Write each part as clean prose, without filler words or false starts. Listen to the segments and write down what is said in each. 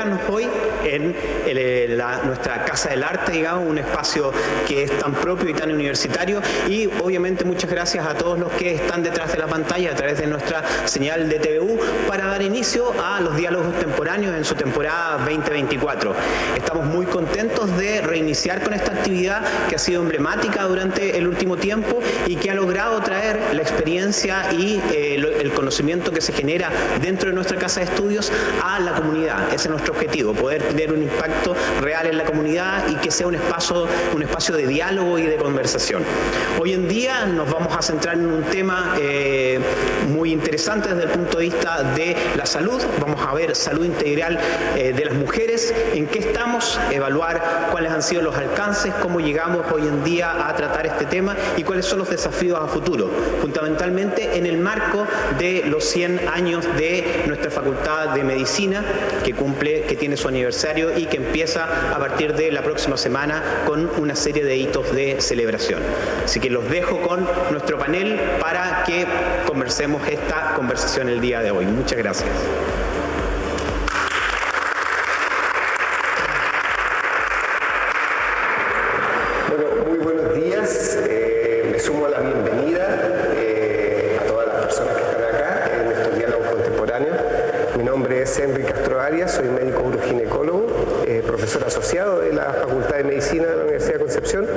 acompañarnos hoy en nuestra Casa del Arte, digamos, un espacio que es tan propio y tan universitario, y obviamente muchas gracias a todos los que están detrás de la pantalla a través de nuestra señal de TVU para dar inicio a los diálogos contemporáneos en su temporada 2024. Estamos muy contentos de reiniciar con esta actividad que ha sido emblemática durante el último tiempo y que ha logrado traer la experiencia y el conocimiento que se genera dentro de nuestra casa de estudios a la comunidad. Ese es nuestro objetivo, poder tener un impacto real en la comunidad y que sea un espacio de diálogo y de conversación. Hoy en día nos vamos a centrar en un tema muy interesante desde el punto de vista de la salud. Vamos a ver salud integral de las mujeres, en qué estamos, evaluar cuáles han sido los alcances, cómo llegamos hoy en día a tratar este tema y cuáles son los desafíos a futuro, fundamentalmente en el marco de los 100 años de nuestra Facultad de Medicina, que tiene su aniversario y que empieza a partir de la próxima semana con una serie de hitos de celebración. Así que los dejo con nuestro panel para que conversemos esta conversación el día de hoy. Muchas gracias. Bueno, muy buenos días. Me sumo a la bienvenida a todas las personas que están acá en estos diálogos contemporáneos. Mi nombre es Henry Castro Arias, soy médico uroginecólogo, profesor asociado de la Facultad de Medicina de la Universidad de Concepción,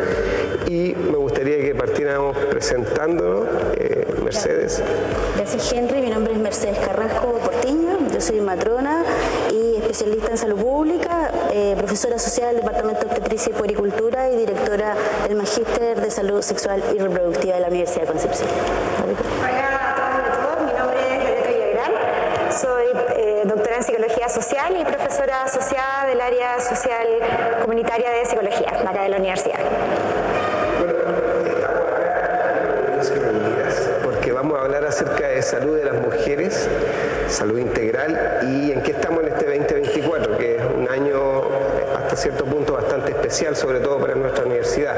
y me gustaría que partiéramos presentándonos. Mercedes. Gracias, Henry. Mi nombre es Mercedes Carrasco Portiño, yo soy matrona y especialista en salud pública, profesora asociada del Departamento de Obstetricia y Puericultura y directora del Magíster de Salud Sexual y Reproductiva de la Universidad de Concepción. Hola a todos, mi nombre es Rebeca Villagrán, soy doctora en Psicología Social y profesora asociada del área social comunitaria de Psicología, acá de la universidad. Porque vamos a hablar acerca de salud de las mujeres, salud integral, y en qué estamos en este 2024, que es un año hasta cierto punto bastante especial, sobre todo para nuestra universidad.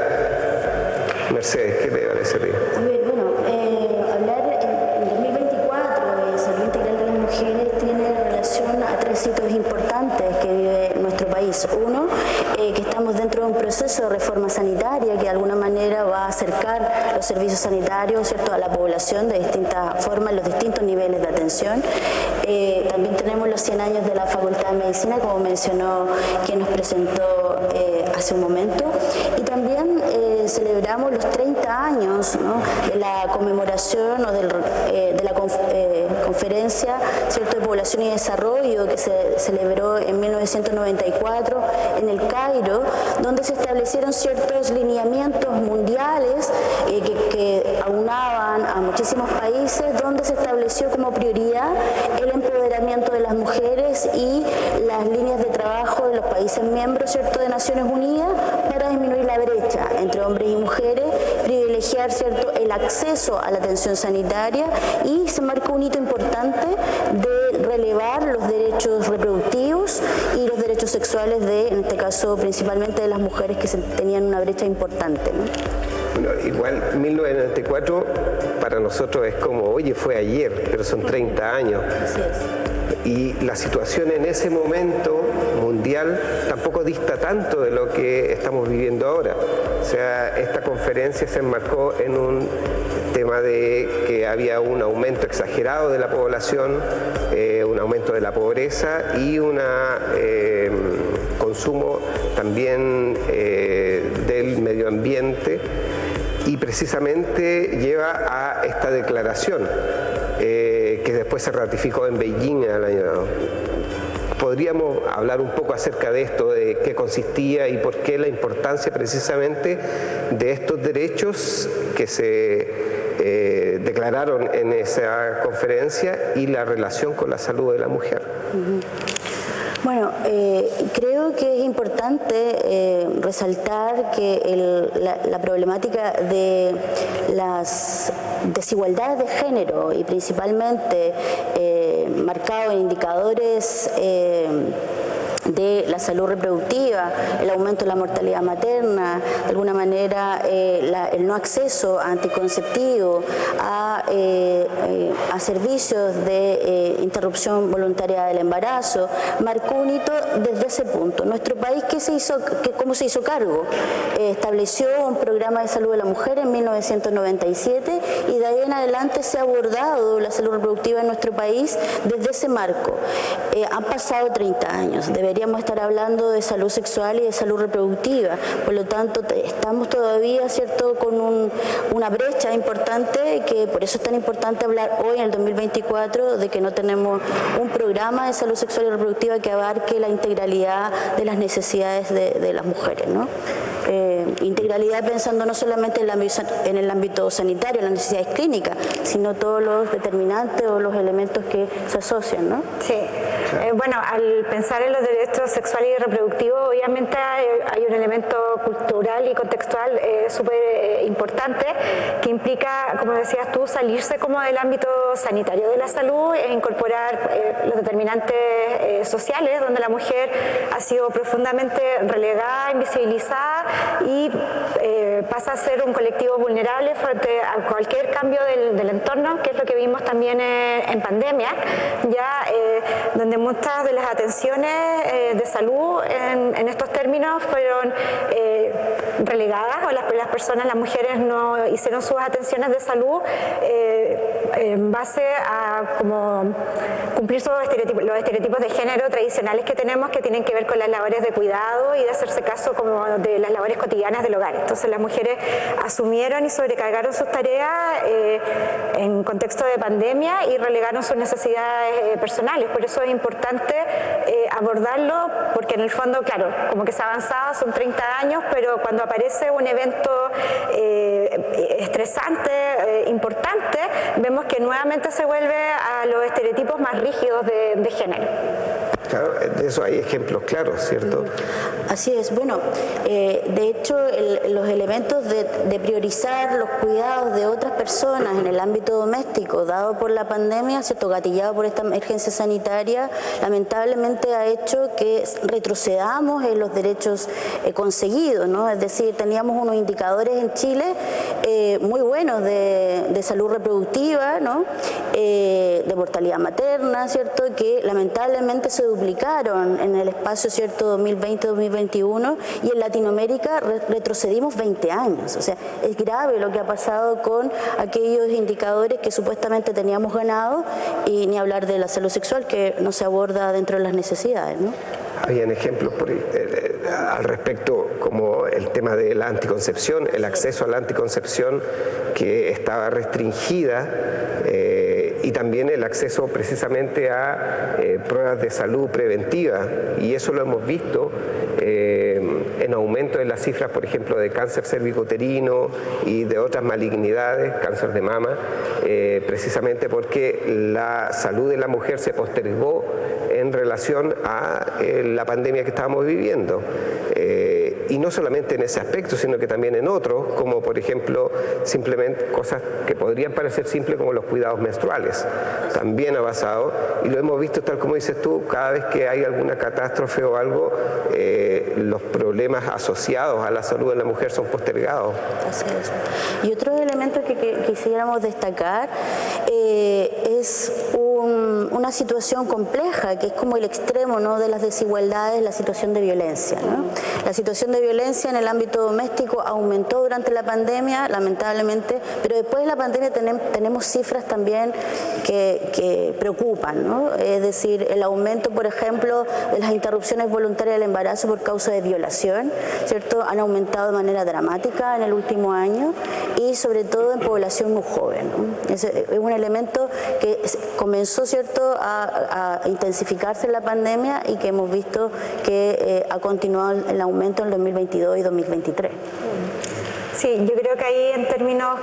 Mercedes, ¿qué te parece a ti? Bueno, hablar en 2024 de salud integral de las mujeres tiene relación a tres hitos importantes que vive nuestro país. Uno, que estamos dentro de un proceso de reforma sanitaria que de alguna manera va a acercar los servicios sanitarios, ¿cierto?, a la población de distintas formas, los distintos niveles de atención. También tenemos los 100 años de la Facultad de Medicina, como mencionó quien nos presentó hace un momento, y también celebramos los 30 años, ¿no?, de la conmemoración o de la conferencia, ¿cierto?, de población y desarrollo que se celebró en 1994 en el Cairo, donde se establecieron ciertos lineamientos mundiales que aunaban a muchísimos países, donde se estableció como prioridad el empoderamiento de las mujeres y las líneas de trabajo de los países miembros, ¿cierto?, de Naciones Unidas para disminuir la brecha entre hombres y mujeres, privilegiar, ¿cierto?, el acceso a la atención sanitaria, y se marcó un hito importante de relevar los derechos reproductivos y los derechos sexuales en este caso, principalmente de las mujeres que tenían una brecha importante, ¿no? Bueno, igual 1994 para nosotros es como, oye, fue ayer, pero son 30 años. Así es. Y la situación en ese momento mundial tampoco dista tanto de lo que estamos viviendo ahora. O sea, esta conferencia se enmarcó en un tema de que había un aumento exagerado de la población, un aumento de la pobreza y un consumo también del medio ambiente, y precisamente lleva a esta declaración que después se ratificó en Beijing el año. ¿Podríamos hablar un poco acerca de esto, de qué consistía y por qué la importancia precisamente de estos derechos que se declararon en esa conferencia y la relación con la salud de la mujer? Bueno, creo que es importante resaltar que la problemática de las desigualdades de género, y principalmente marcado en indicadores de la salud reproductiva, el aumento de la mortalidad materna, de alguna manera el no acceso a anticonceptivo, a servicios de interrupción voluntaria del embarazo, marcó un hito desde ese punto. Nuestro país, ¿cómo se hizo cargo? Estableció un programa de salud de la mujer en 1997 y de ahí en adelante se ha abordado la salud reproductiva en nuestro país desde ese marco. Han pasado 30 años. Deberíamos estar hablando de salud sexual y de salud reproductiva. Por lo tanto, estamos todavía, ¿cierto?, con una brecha importante, que por eso es tan importante hablar hoy, en el 2024, de que no tenemos un programa de salud sexual y reproductiva que abarque la integralidad de las necesidades de las mujeres, ¿no? Integralidad pensando no solamente en el ámbito sanitario, en las necesidades clínicas, sino todos los determinantes o los elementos que se asocian, ¿no? Sí. Bueno, al pensar en los derechos sexuales y reproductivos, obviamente hay un elemento cultural y contextual súper importante que implica, como decías tú, salirse como del ámbito sanitario de la salud e incorporar los determinantes sociales, donde la mujer ha sido profundamente relegada, invisibilizada y pasa a ser un colectivo vulnerable frente a cualquier cambio del entorno, que es lo que vimos también en pandemia, ya donde muchas de las atenciones de salud en estos términos fueron relegadas, o las personas, las mujeres no hicieron sus atenciones de salud en base a como cumplir los estereotipos de género tradicionales que tenemos, que tienen que ver con las labores de cuidado y de hacerse caso como de las labores cotidianas del hogar. Entonces las mujeres asumieron y sobrecargaron sus tareas en contexto de pandemia y relegaron sus necesidades personales. Por eso es importante abordarlo, porque en el fondo, claro, como que se ha avanzado, son 30 años, pero cuando aparece un evento estresante, importante, vemos que nuevamente se vuelve a los estereotipos más rígidos de género. Claro, de eso hay ejemplos claros, ¿cierto? Así es. Bueno, de hecho, los elementos de priorizar los cuidados de otras personas en el ámbito doméstico, dado por la pandemia, ¿cierto?, gatillado por esta emergencia sanitaria, lamentablemente ha hecho que retrocedamos en los derechos conseguidos, ¿no? Es decir, teníamos unos indicadores en Chile muy buenos de salud reproductiva, ¿no?, de mortalidad materna, ¿cierto?, que lamentablemente se duplicaron en el espacio, ¿cierto?, 2020-2021, y en Latinoamérica retrocedimos 20 años. O sea, es grave lo que ha pasado con aquellos indicadores que supuestamente teníamos ganado, y ni hablar de la salud sexual, que no se aborda dentro de las necesidades, ¿no? Habían ejemplos al respecto, como el tema de la anticoncepción, el acceso a la anticoncepción que estaba restringida, y también el acceso precisamente a pruebas de salud preventiva, y eso lo hemos visto en aumento de las cifras, por ejemplo, de cáncer cervicouterino y de otras malignidades, cáncer de mama, precisamente porque la salud de la mujer se postergó en relación a la pandemia que estábamos viviendo. Y no solamente en ese aspecto, sino que también en otros, como por ejemplo, simplemente cosas que podrían parecer simples como los cuidados menstruales. También ha pasado, y lo hemos visto tal como dices tú, cada vez que hay alguna catástrofe o algo, los problemas asociados a la salud de la mujer son postergados. Así es. Y otro elemento que quisiéramos destacar es una situación compleja, que es como el extremo, ¿no?, de las desigualdades, la situación de violencia, ¿no? La situación de violencia en el ámbito doméstico aumentó durante la pandemia, lamentablemente, pero después de la pandemia tenemos cifras también que preocupan, ¿no? Es decir, el aumento, por ejemplo, de las interrupciones voluntarias del embarazo por causa de violación, ¿cierto?, han aumentado de manera dramática en el último año, y sobre todo en población muy joven, ¿no? Es un elemento que comenzó, ¿cierto?, a intensificarse en la pandemia, y que hemos visto que ha continuado el aumento en 2022 y 2023. Sí, yo creo que ahí en términos,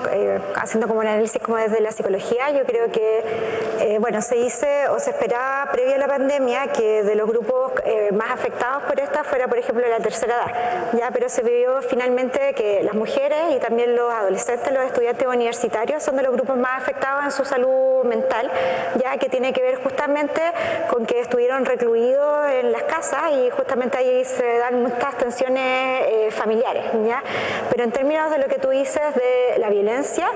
haciendo como un análisis como desde la psicología, yo creo que, bueno, se dice o se esperaba previo a la pandemia que de los grupos más afectados por esta fuera, por ejemplo, la tercera edad, ¿ya? Pero se vio finalmente que las mujeres y también los adolescentes, los estudiantes universitarios son de los grupos más afectados en su salud mental, ya que tiene que ver justamente con que estuvieron recluidos en las casas y justamente ahí se dan muchas tensiones familiares, ¿ya? Pero en términos de lo que tú dices de la violencia,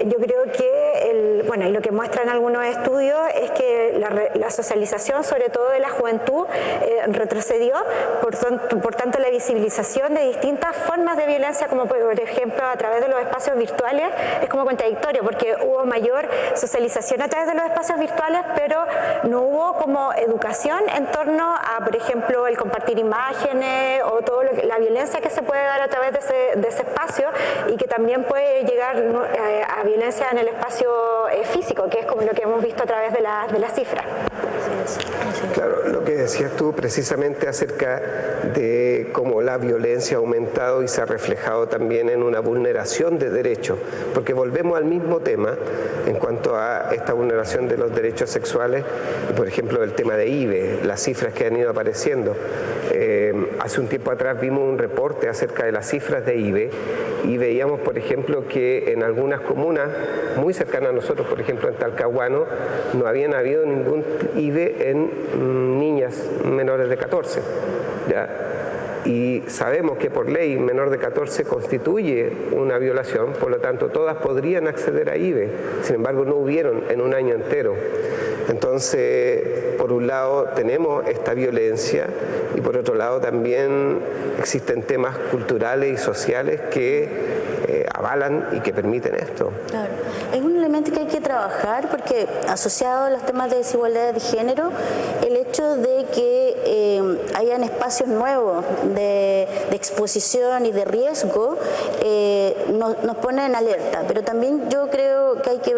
yo creo que, bueno, y lo que muestran algunos estudios es que la socialización, sobre todo de la juventud, retrocedió, por tanto la visibilización de distintas formas de violencia, como por ejemplo a través de los espacios virtuales, es como contradictorio, porque hubo mayor socialización a través de los espacios virtuales, pero no hubo como educación en torno a, por ejemplo, el compartir imágenes o toda la violencia que se puede dar a través de ese espacio y que también puede llegar a violencia en el espacio físico, que es como lo que hemos visto a través de las cifras. Claro, lo que decías tú precisamente acerca de cómo la violencia ha aumentado y se ha reflejado también en una vulneración de derechos, porque volvemos al mismo tema en cuanto a esta vulneración de los derechos sexuales, por ejemplo el tema de IVE, las cifras que han ido apareciendo. Hace un tiempo atrás vimos un reporte acerca de las cifras de IVE y veíamos, por ejemplo, que en algunas comunas muy cercanas a nosotros, por ejemplo en Talcahuano, no habían habido ningún IVE en niñas menores de 14. ¿Ya? Y sabemos que por ley menor de 14 constituye una violación, por lo tanto todas podrían acceder a IVE, sin embargo no hubieron en un año entero. Entonces, por un lado tenemos esta violencia y por otro lado también existen temas culturales y sociales que avalan y que permiten esto. Claro. Es un elemento que hay que trabajar porque asociado a los temas de desigualdad de género, el hecho de que hayan espacios nuevos de exposición y de riesgo nos pone en alerta, pero también yo creo que hay que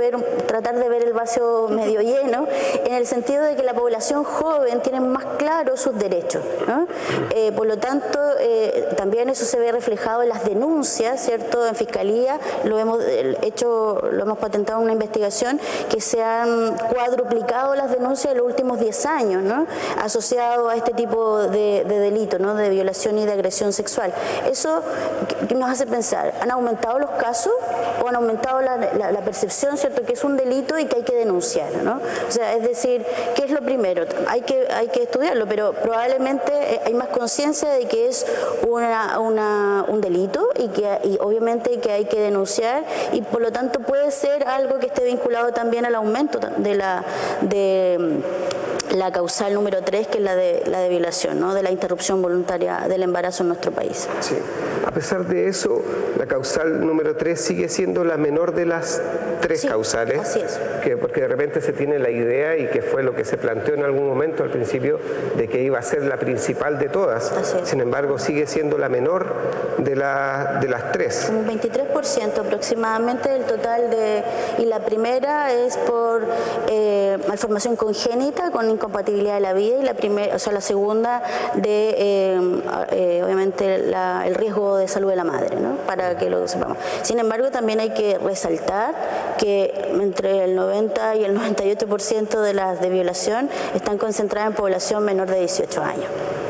tratar de ver el vaso medio lleno en el sentido de que la población joven tiene más claros sus derechos, ¿no? Por lo tanto, también eso se ve reflejado en las denuncias, ¿cierto? En Fiscalía lo hemos patentado en una investigación que se han cuadruplicado las denuncias en los últimos 10 años, ¿no? Asociado a este tipo de delito, ¿no? De violación y de agresión sexual. Eso nos hace pensar, ¿han aumentado los casos o han aumentado la percepción, ¿cierto? Que es un delito y que hay que denunciar, ¿no? O sea, es decir, ¿qué es lo primero? Hay que estudiarlo, pero probablemente hay más conciencia de que es un delito y obviamente que hay que denunciar y por lo tanto puede ser algo que esté vinculado también al aumento de la causal número 3, que es la de violación, ¿no? De la interrupción voluntaria del embarazo en nuestro país. Sí. A pesar de eso, la causal número 3 sigue siendo la menor de las 3 causales. Así es. Porque de repente se tiene la idea, y que fue lo que se planteó en algún momento al principio, de que iba a ser la principal de todas. Sin embargo, sigue siendo la menor de las 3. Un 23% aproximadamente del total y la primera es por malformación congénita con incompatibilidad de la vida y la segunda de obviamente el riesgo de salud de la madre, ¿no? Para que lo sepamos. Sin embargo, también hay que resaltar que entre el 90 y el 98% de las de violación están concentradas en población menor de 18 años.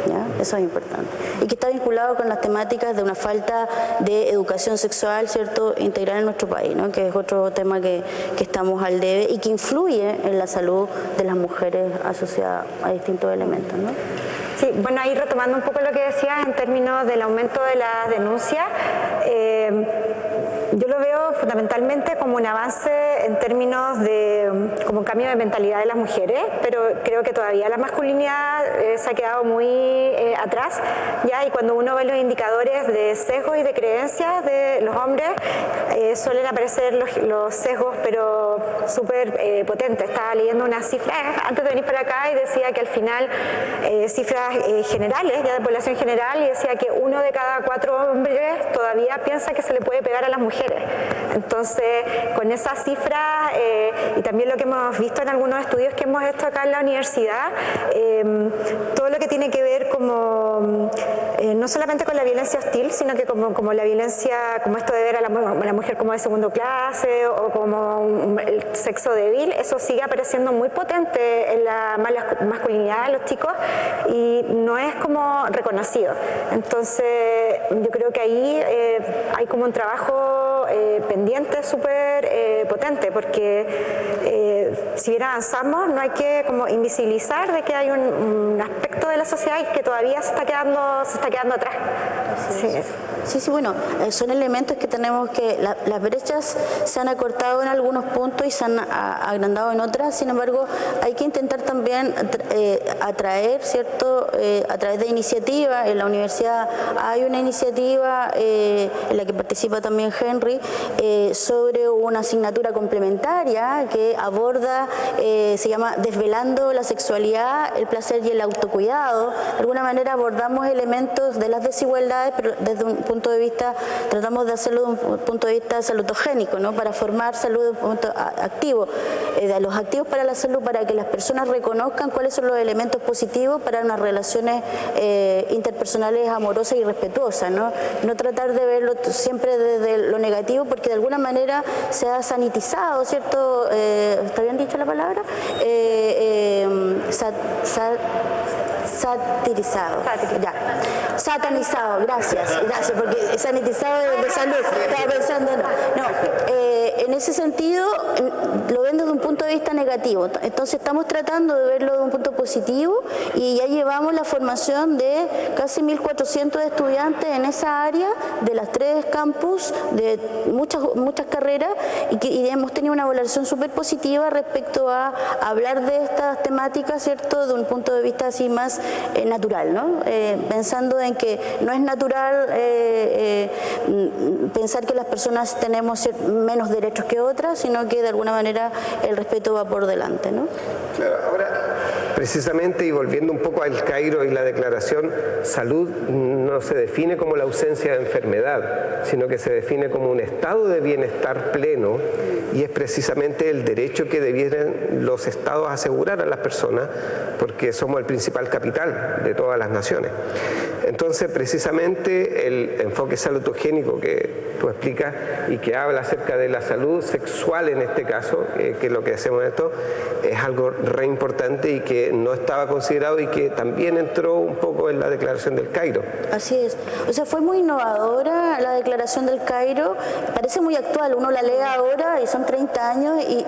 ¿Ya? Eso es importante. Y que está vinculado con las temáticas de una falta de educación sexual, ¿cierto?, integral en nuestro país, ¿no? Que es otro tema que estamos al debe y que influye en la salud de las mujeres asociada a distintos elementos, ¿no? Sí, bueno, ahí retomando un poco lo que decías en términos del aumento de las denuncias, yo lo veo fundamentalmente como un avance en términos de como un cambio de mentalidad de las mujeres, pero creo que todavía la masculinidad se ha quedado muy atrás, ¿ya? Y cuando uno ve los indicadores de sesgos y de creencias de los hombres, suelen aparecer los sesgos, pero súper potentes. Estaba leyendo unas cifras antes de venir para acá y decía que al final cifras generales, ya de población general, y decía que 1 de cada 4 hombres todavía piensa que se le puede pegar a las mujeres. Entonces, con esas cifras y también lo que hemos visto en algunos estudios que hemos hecho acá en la universidad, todo lo que tiene que ver como no solamente con la violencia hostil, sino que como la violencia, como esto de ver a la mujer como de segundo clase o como el sexo débil, eso sigue apareciendo muy potente en la masculinidad de los chicos y no es como reconocido. Entonces yo creo que ahí hay como un trabajo pendiente súper potente, porque si bien avanzamos, no hay que como invisibilizar de que hay un aspecto de la sociedad que todavía se está quedando atrás. Sí, bueno, son elementos que tenemos que, las brechas se han acortado en algunos puntos y se han agrandado en otras, sin embargo, hay que intentar también atraer, ¿cierto?, a través de iniciativas. En la universidad hay una iniciativa en la que participa también Henry, sobre una asignatura complementaria que aborda, se llama Desvelando la sexualidad, el placer y el autocuidado. De alguna manera abordamos elementos de las desigualdades, pero desde un punto de vista, tratamos de hacerlo de un punto de vista salutogénico, ¿no?, para formar salud de un punto activo, de los activos para la salud, para que las personas reconozcan cuáles son los elementos positivos para unas relaciones interpersonales amorosas y respetuosas, ¿no? No tratar de verlo siempre desde lo negativo, porque de alguna manera se ha sanitizado, ¿cierto? ¿Está bien dicho la palabra? Satirizado. Ya. Satanizado, gracias, porque sanitizado de salud, estaba pensando, en ese sentido lo ven desde un punto de vista negativo, entonces estamos tratando de verlo de un punto positivo y ya llevamos la formación de casi 1.400 estudiantes en esa área de las 3 campus, de muchas carreras, y hemos tenido una evaluación súper positiva respecto a hablar de estas temáticas, ¿cierto?, de un punto de vista así más natural, ¿no? Pensando en que no es natural pensar que las personas tenemos menos derechos que otras, sino que de alguna manera el respeto va por delante, ¿no? Claro, ahora, precisamente, y volviendo un poco al Cairo y la declaración, salud no se define como la ausencia de enfermedad, sino que se define como un estado de bienestar pleno, y es precisamente el derecho que debieran los estados asegurar a las personas, porque somos el principal capital de todas las naciones. Entonces, precisamente, el enfoque salutogénico que tú explicas y que habla acerca de la salud sexual en este caso, que es lo que hacemos en esto, es algo re importante y que no estaba considerado y que también entró un poco en la Declaración del Cairo. Así es. O sea, fue muy innovadora la Declaración del Cairo, parece muy actual, uno la lee ahora y son 30 años y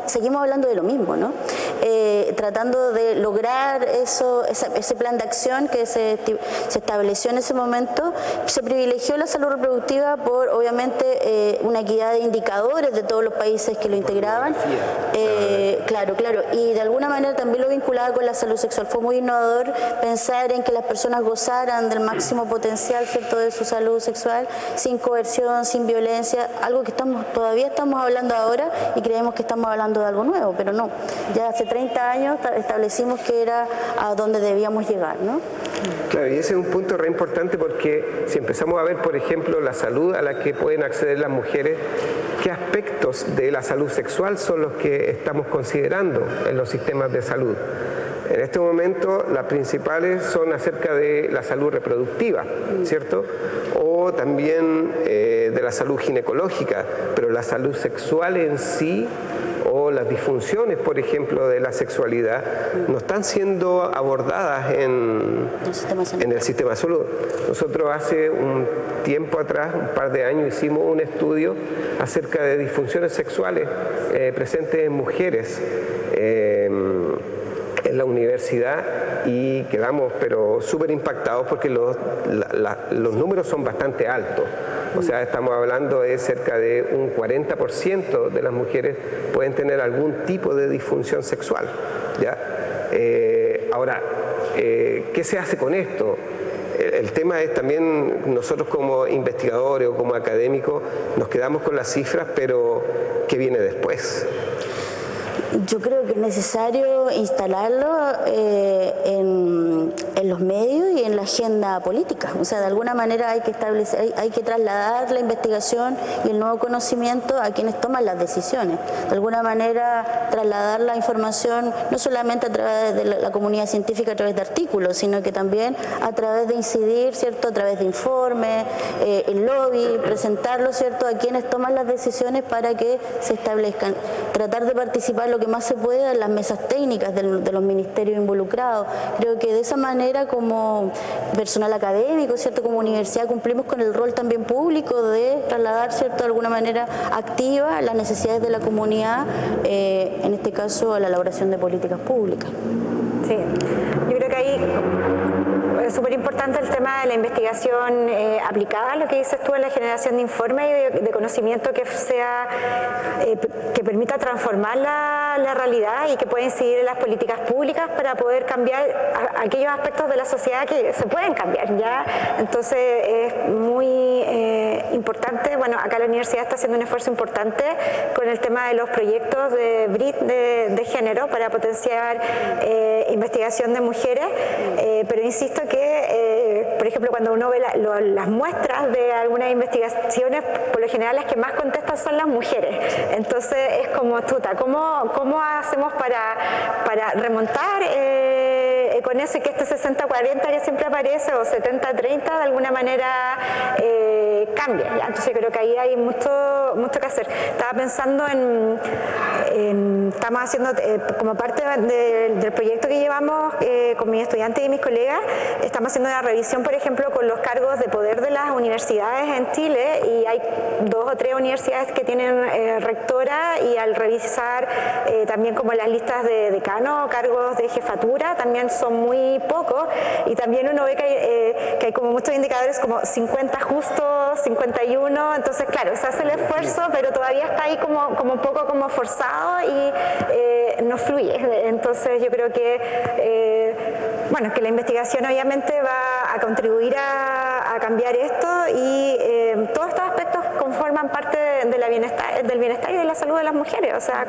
seguimos hablando de lo mismo, ¿no? Tratando de lograr ese plan de acción que se estableció en ese momento. Se privilegió la salud reproductiva por, obviamente, una equidad de indicadores de todos los países que lo integraban. Claro, y de alguna manera también lo vinculaba con la salud sexual. Fue muy innovador pensar en que las personas gozaran del máximo potencial, ¿cierto?, de su salud sexual, sin coerción, sin violencia, algo que todavía estamos hablando ahora y creemos que estamos hablando de algo nuevo, pero no. Ya hace 30 años establecimos que era a donde debíamos llegar, ¿no? Claro, y ese es un punto re importante, porque si empezamos a ver, por ejemplo, la salud a la que pueden acceder las mujeres, ¿qué aspectos de la salud sexual son los que estamos considerando en los sistemas de salud? En este momento las principales son acerca de la salud reproductiva, ¿cierto? O también de la salud ginecológica, pero la salud sexual en sí, o las disfunciones, por ejemplo, de la sexualidad, no están siendo abordadas en el sistema de salud. Nosotros hace un tiempo atrás, un par de años, hicimos un estudio acerca de disfunciones sexuales presentes en mujeres en la universidad, y quedamos pero súper impactados porque los números son bastante altos. O sea, estamos hablando de cerca de un 40% de las mujeres pueden tener algún tipo de disfunción sexual, ¿ya? Ahora, ¿qué se hace con esto? El tema es también, nosotros como investigadores o como académicos nos quedamos con las cifras, pero ¿qué viene después? Yo creo que es necesario instalarlo en en los medios y en la agenda política. O sea, de alguna manera hay que establecer, hay que trasladar la investigación y el nuevo conocimiento a quienes toman las decisiones. De alguna manera trasladar la información no solamente a través de la comunidad científica, a través de artículos, sino que también a través de incidir, ¿cierto?, a través de informes, el lobby, presentarlo, ¿cierto?, a quienes toman las decisiones para que se establezcan. Tratar de participar lo que más se pueda en las mesas técnicas de los ministerios involucrados. Creo que de esa manera, como personal académico, ¿cierto?, como universidad, cumplimos con el rol también público de trasladar, ¿cierto?, de alguna manera activa las necesidades de la comunidad, en este caso a la elaboración de políticas públicas. Sí, yo creo que ahí es súper importante el tema de la investigación aplicada, lo que dices tú, en la generación de informes y de conocimiento que sea que permita transformar la realidad y que pueda incidir en las políticas públicas para poder cambiar aquellos aspectos de la sociedad que se pueden cambiar, ¿ya? Entonces es muy importante. Bueno, acá la universidad está haciendo un esfuerzo importante con el tema de los proyectos de BRIT de género para potenciar investigación de mujeres, pero insisto que, por ejemplo, cuando uno ve las muestras de algunas investigaciones, por lo general las que más contestan son las mujeres. Entonces es como, ¿cómo hacemos para remontar con eso y que este 60-40 que siempre aparece o 70-30 de alguna manera cambie? ¿Ya? Entonces creo que ahí hay mucho que hacer. Estaba pensando estamos haciendo como parte del proyecto que llevamos con mis estudiantes y mis colegas, estamos haciendo una revisión, por ejemplo, con los cargos de poder de las universidades en Chile, y hay 2 o 3 universidades que tienen rectora, y al revisar también como las listas de decano, cargos de jefatura, también son muy pocos, y también uno ve que hay como muchos indicadores como 50 justos, 51, entonces claro, se hace el esfuerzo, pero todavía está ahí como un poco como forzado y no fluye. Entonces yo creo que bueno, que la investigación obviamente va a contribuir a cambiar esto, y todos estos aspectos conforman parte del bienestar y de la salud de las mujeres, o sea,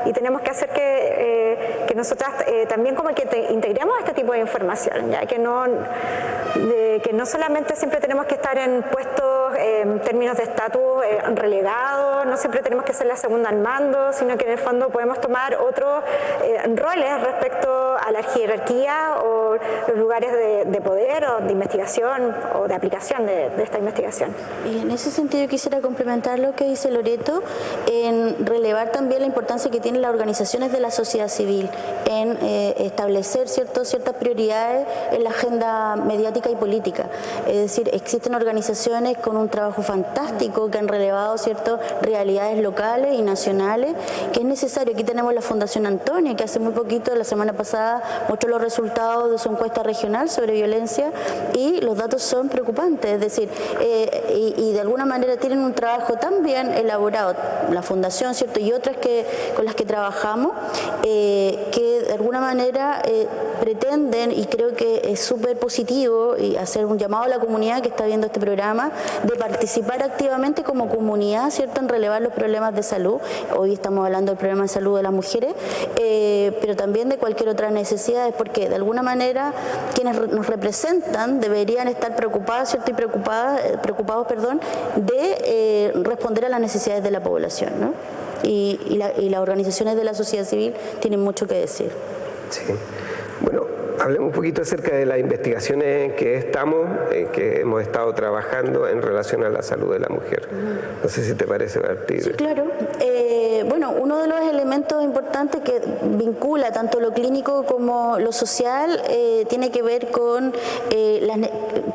y tenemos que hacer que nosotras también como que integremos este tipo de información, ya que no solamente siempre tenemos que estar en puestos en términos de estatus relegados, no siempre tenemos que ser la segunda al mando, sino que en el fondo podemos tomar otros roles respecto a la jerarquía o los lugares de poder o de investigación o de aplicación de esta investigación. Y en ese sentido quisiera complementar lo que dice Loreto, en relevar también la importancia que tienen las organizaciones de la sociedad civil en establecer ciertas prioridades en la agenda mediática y política. Es decir, existen organizaciones con un trabajo fantástico que han relevado realidades locales y nacionales, que es necesario. Aquí tenemos la Fundación Antonia, que hace muy poquito, la semana pasada, mostró los resultados de su encuesta regional sobre violencia, y los datos son preocupantes. Es decir, y de alguna manera tienen un trabajo tan bien elaborado, la Fundación, ¿cierto?, y otras con las que trabajamos, que de alguna manera pretenden, y creo que es súper positivo, y hacer un llamado a la comunidad que está viendo este programa, de participar activamente como comunidad, ¿cierto?, en relevar los problemas de salud. Hoy estamos hablando del problema de salud de las mujeres, pero también de cualquier otra necesidad, porque de alguna manera quienes nos representan deberían estar preocupados, ¿cierto?, y preocupados, de responder a las necesidades de la población, ¿no? Y las organizaciones de la sociedad civil tienen mucho que decir. Sí. Bueno, hablemos un poquito acerca de las investigaciones que hemos estado trabajando en relación a la salud de la mujer. No sé si te parece, Martí. Sí, claro. Bueno, uno de los elementos importantes que vincula tanto lo clínico como lo social tiene que ver con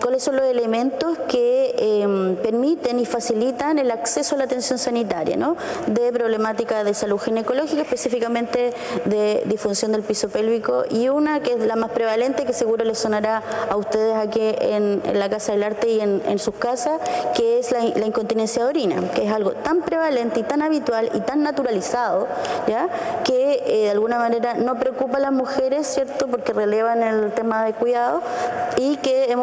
cuáles son los elementos que permiten y facilitan el acceso a la atención sanitaria, ¿no?, de problemática de salud ginecológica, específicamente de disfunción del piso pélvico, y una que es la más prevalente, que seguro les sonará a ustedes aquí en la Casa del Arte y en sus casas, que es la incontinencia de orina, que es algo tan prevalente y tan habitual y tan naturalizado generalizado, ¿ya? Que de alguna manera no preocupa a las mujeres, ¿cierto? Porque relevan el tema de cuidado, y que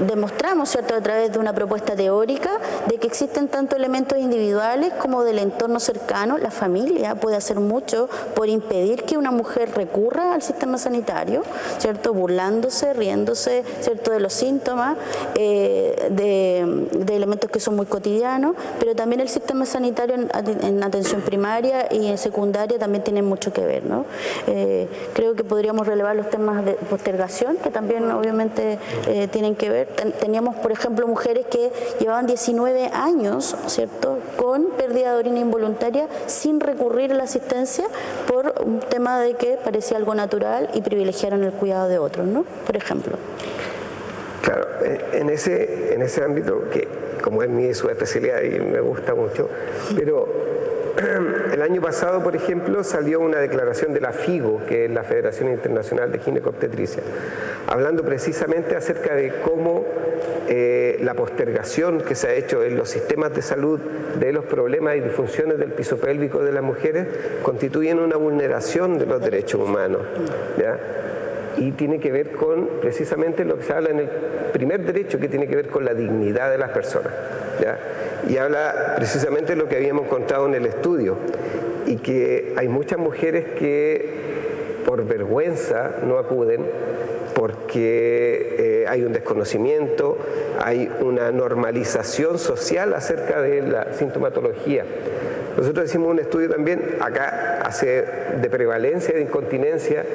demostramos, ¿cierto?, a través de una propuesta teórica de que existen tanto elementos individuales como del entorno cercano. La familia puede hacer mucho por impedir que una mujer recurra al sistema sanitario, ¿cierto?, burlándose, riéndose, ¿cierto?, de los síntomas, de elementos que son muy cotidianos, pero también el sistema sanitario en atención primaria y en secundaria también tiene mucho que ver, ¿no? Creo que podríamos relevar los temas de postergación, que también obviamente tienen que ver. Teníamos, por ejemplo, mujeres que llevaban 19 años, ¿cierto?, con pérdida de orina involuntaria sin recurrir a la asistencia por un tema de que parecía algo natural y privilegiaron el cuidado de otros, ¿no? Por ejemplo. Claro, en ese ámbito, que como es mi subespecialidad y me gusta mucho, pero el año pasado, por ejemplo, salió una declaración de la FIGO, que es la Federación Internacional de Ginecobstetricia, hablando precisamente acerca de cómo la postergación que se ha hecho en los sistemas de salud de los problemas y disfunciones del piso pélvico de las mujeres constituyen una vulneración de los derechos humanos, ¿ya? Y tiene que ver con precisamente lo que se habla en el primer derecho, que tiene que ver con la dignidad de las personas, ¿ya? Y habla precisamente de lo que habíamos encontrado en el estudio, y que hay muchas mujeres que por vergüenza no acuden porque hay un desconocimiento, hay una normalización social acerca de la sintomatología. Nosotros hicimos un estudio también acá de prevalencia de incontinencia,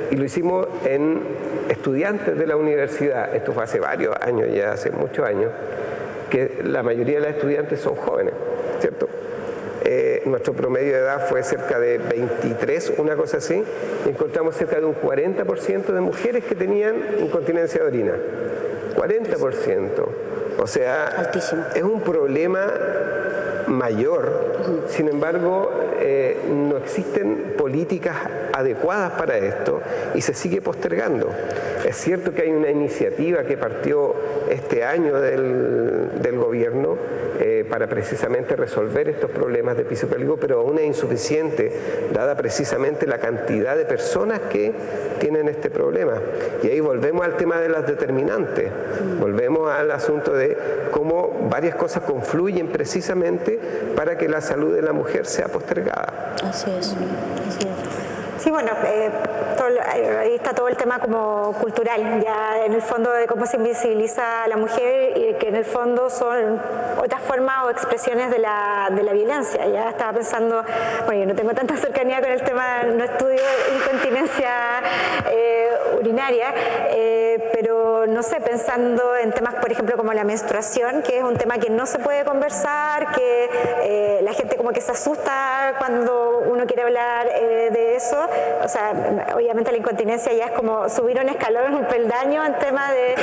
y lo hicimos en estudiantes de la universidad. Esto fue hace varios años, ya hace muchos años, que la mayoría de las estudiantes son jóvenes, ¿cierto? Nuestro promedio de edad fue cerca de 23, una cosa así, y encontramos cerca de un 40% de mujeres que tenían incontinencia de orina. 40%. O sea, altísimo. Es un problema mayor. Sin embargo, no existen políticas adecuadas para esto y se sigue postergando. Es cierto que hay una iniciativa que partió este año del gobierno para precisamente resolver estos problemas de piso pélvico, pero aún es insuficiente, dada precisamente la cantidad de personas que tienen este problema. Y ahí volvemos al tema de las determinantes, volvemos al asunto de cómo varias cosas confluyen precisamente para que la salud de la mujer sea postergada. Así es, así es. Sí, bueno, ahí está todo el tema como cultural, ya en el fondo de cómo se invisibiliza a la mujer, y que en el fondo son otras formas o expresiones de la violencia. Ya estaba pensando, bueno, yo no tengo tanta cercanía con el tema, no estudio incontinencia urinaria, pero no sé, pensando en temas, por ejemplo, como la menstruación, que es un tema que no se puede conversar, que la gente como que se asusta cuando uno quiere hablar de eso. O sea, obviamente la incontinencia ya es como subir un escalón, un peldaño en tema de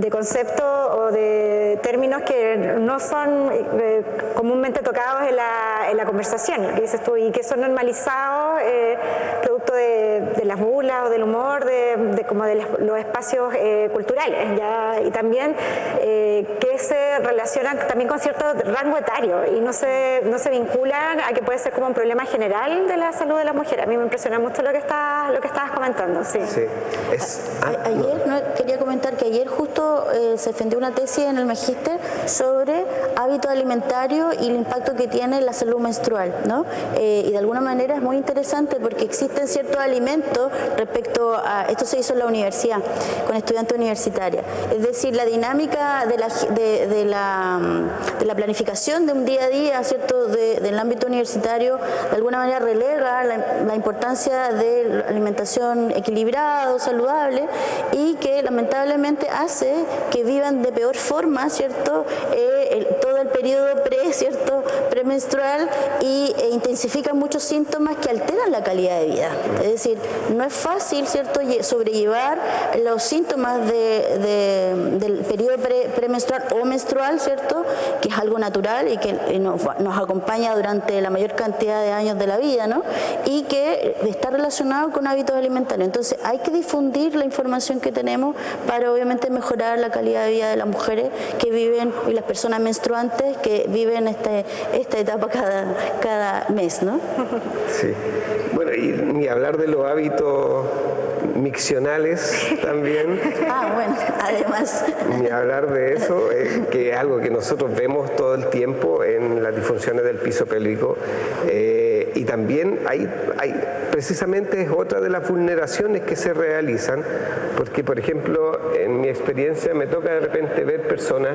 conceptos o de términos que no son comúnmente tocados en la conversación, que dices tú, y que son normalizados producto de las burlas o del humor, como de los espacios culturales, ¿ya? Y también que se relacionan también con cierto rango etario y no se vinculan a que puede ser como un problema general de la salud de la mujer. A mí me impresiona mucho lo que estabas comentando. Sí. Sí. Quería comentar que ayer justo se defendió una tesis en el magíster sobre hábitos alimentarios y el impacto que tiene en la salud menstrual, ¿no? Y de alguna manera es muy interesante porque existen ciertos alimentos respecto a, esto se hizo en la universidad, con estudiantes universitarias, es decir, la dinámica de la planificación de un día a día, ¿cierto?, del ámbito universitario, de alguna manera relega la importancia de la alimentación equilibrada o saludable, y que lamentablemente hace que vivan de peor forma, ¿cierto?, todo el periodo premenstrual, e intensifican muchos síntomas que alteran la calidad de vida. Es decir, no es fácil, ¿cierto?, sobrellevar los síntomas del periodo premenstrual o menstrual, ¿cierto?, que es algo natural y que nos acompaña durante la mayor cantidad de años de la vida, ¿no?, y que está relacionado con hábitos alimentarios. Entonces hay que difundir la información que tenemos para obviamente mejorar la calidad de vida de las mujeres que viven, y las personas menstruantes que viven este esta etapa cada mes, ¿no? Sí. Bueno, y ni hablar de los hábitos miccionales también. Bueno, además. Ni hablar de eso, que es algo que nosotros vemos todo el tiempo en las disfunciones del piso pélvico. Y también precisamente es otra de las vulneraciones que se realizan, porque por ejemplo en mi experiencia me toca de repente ver personas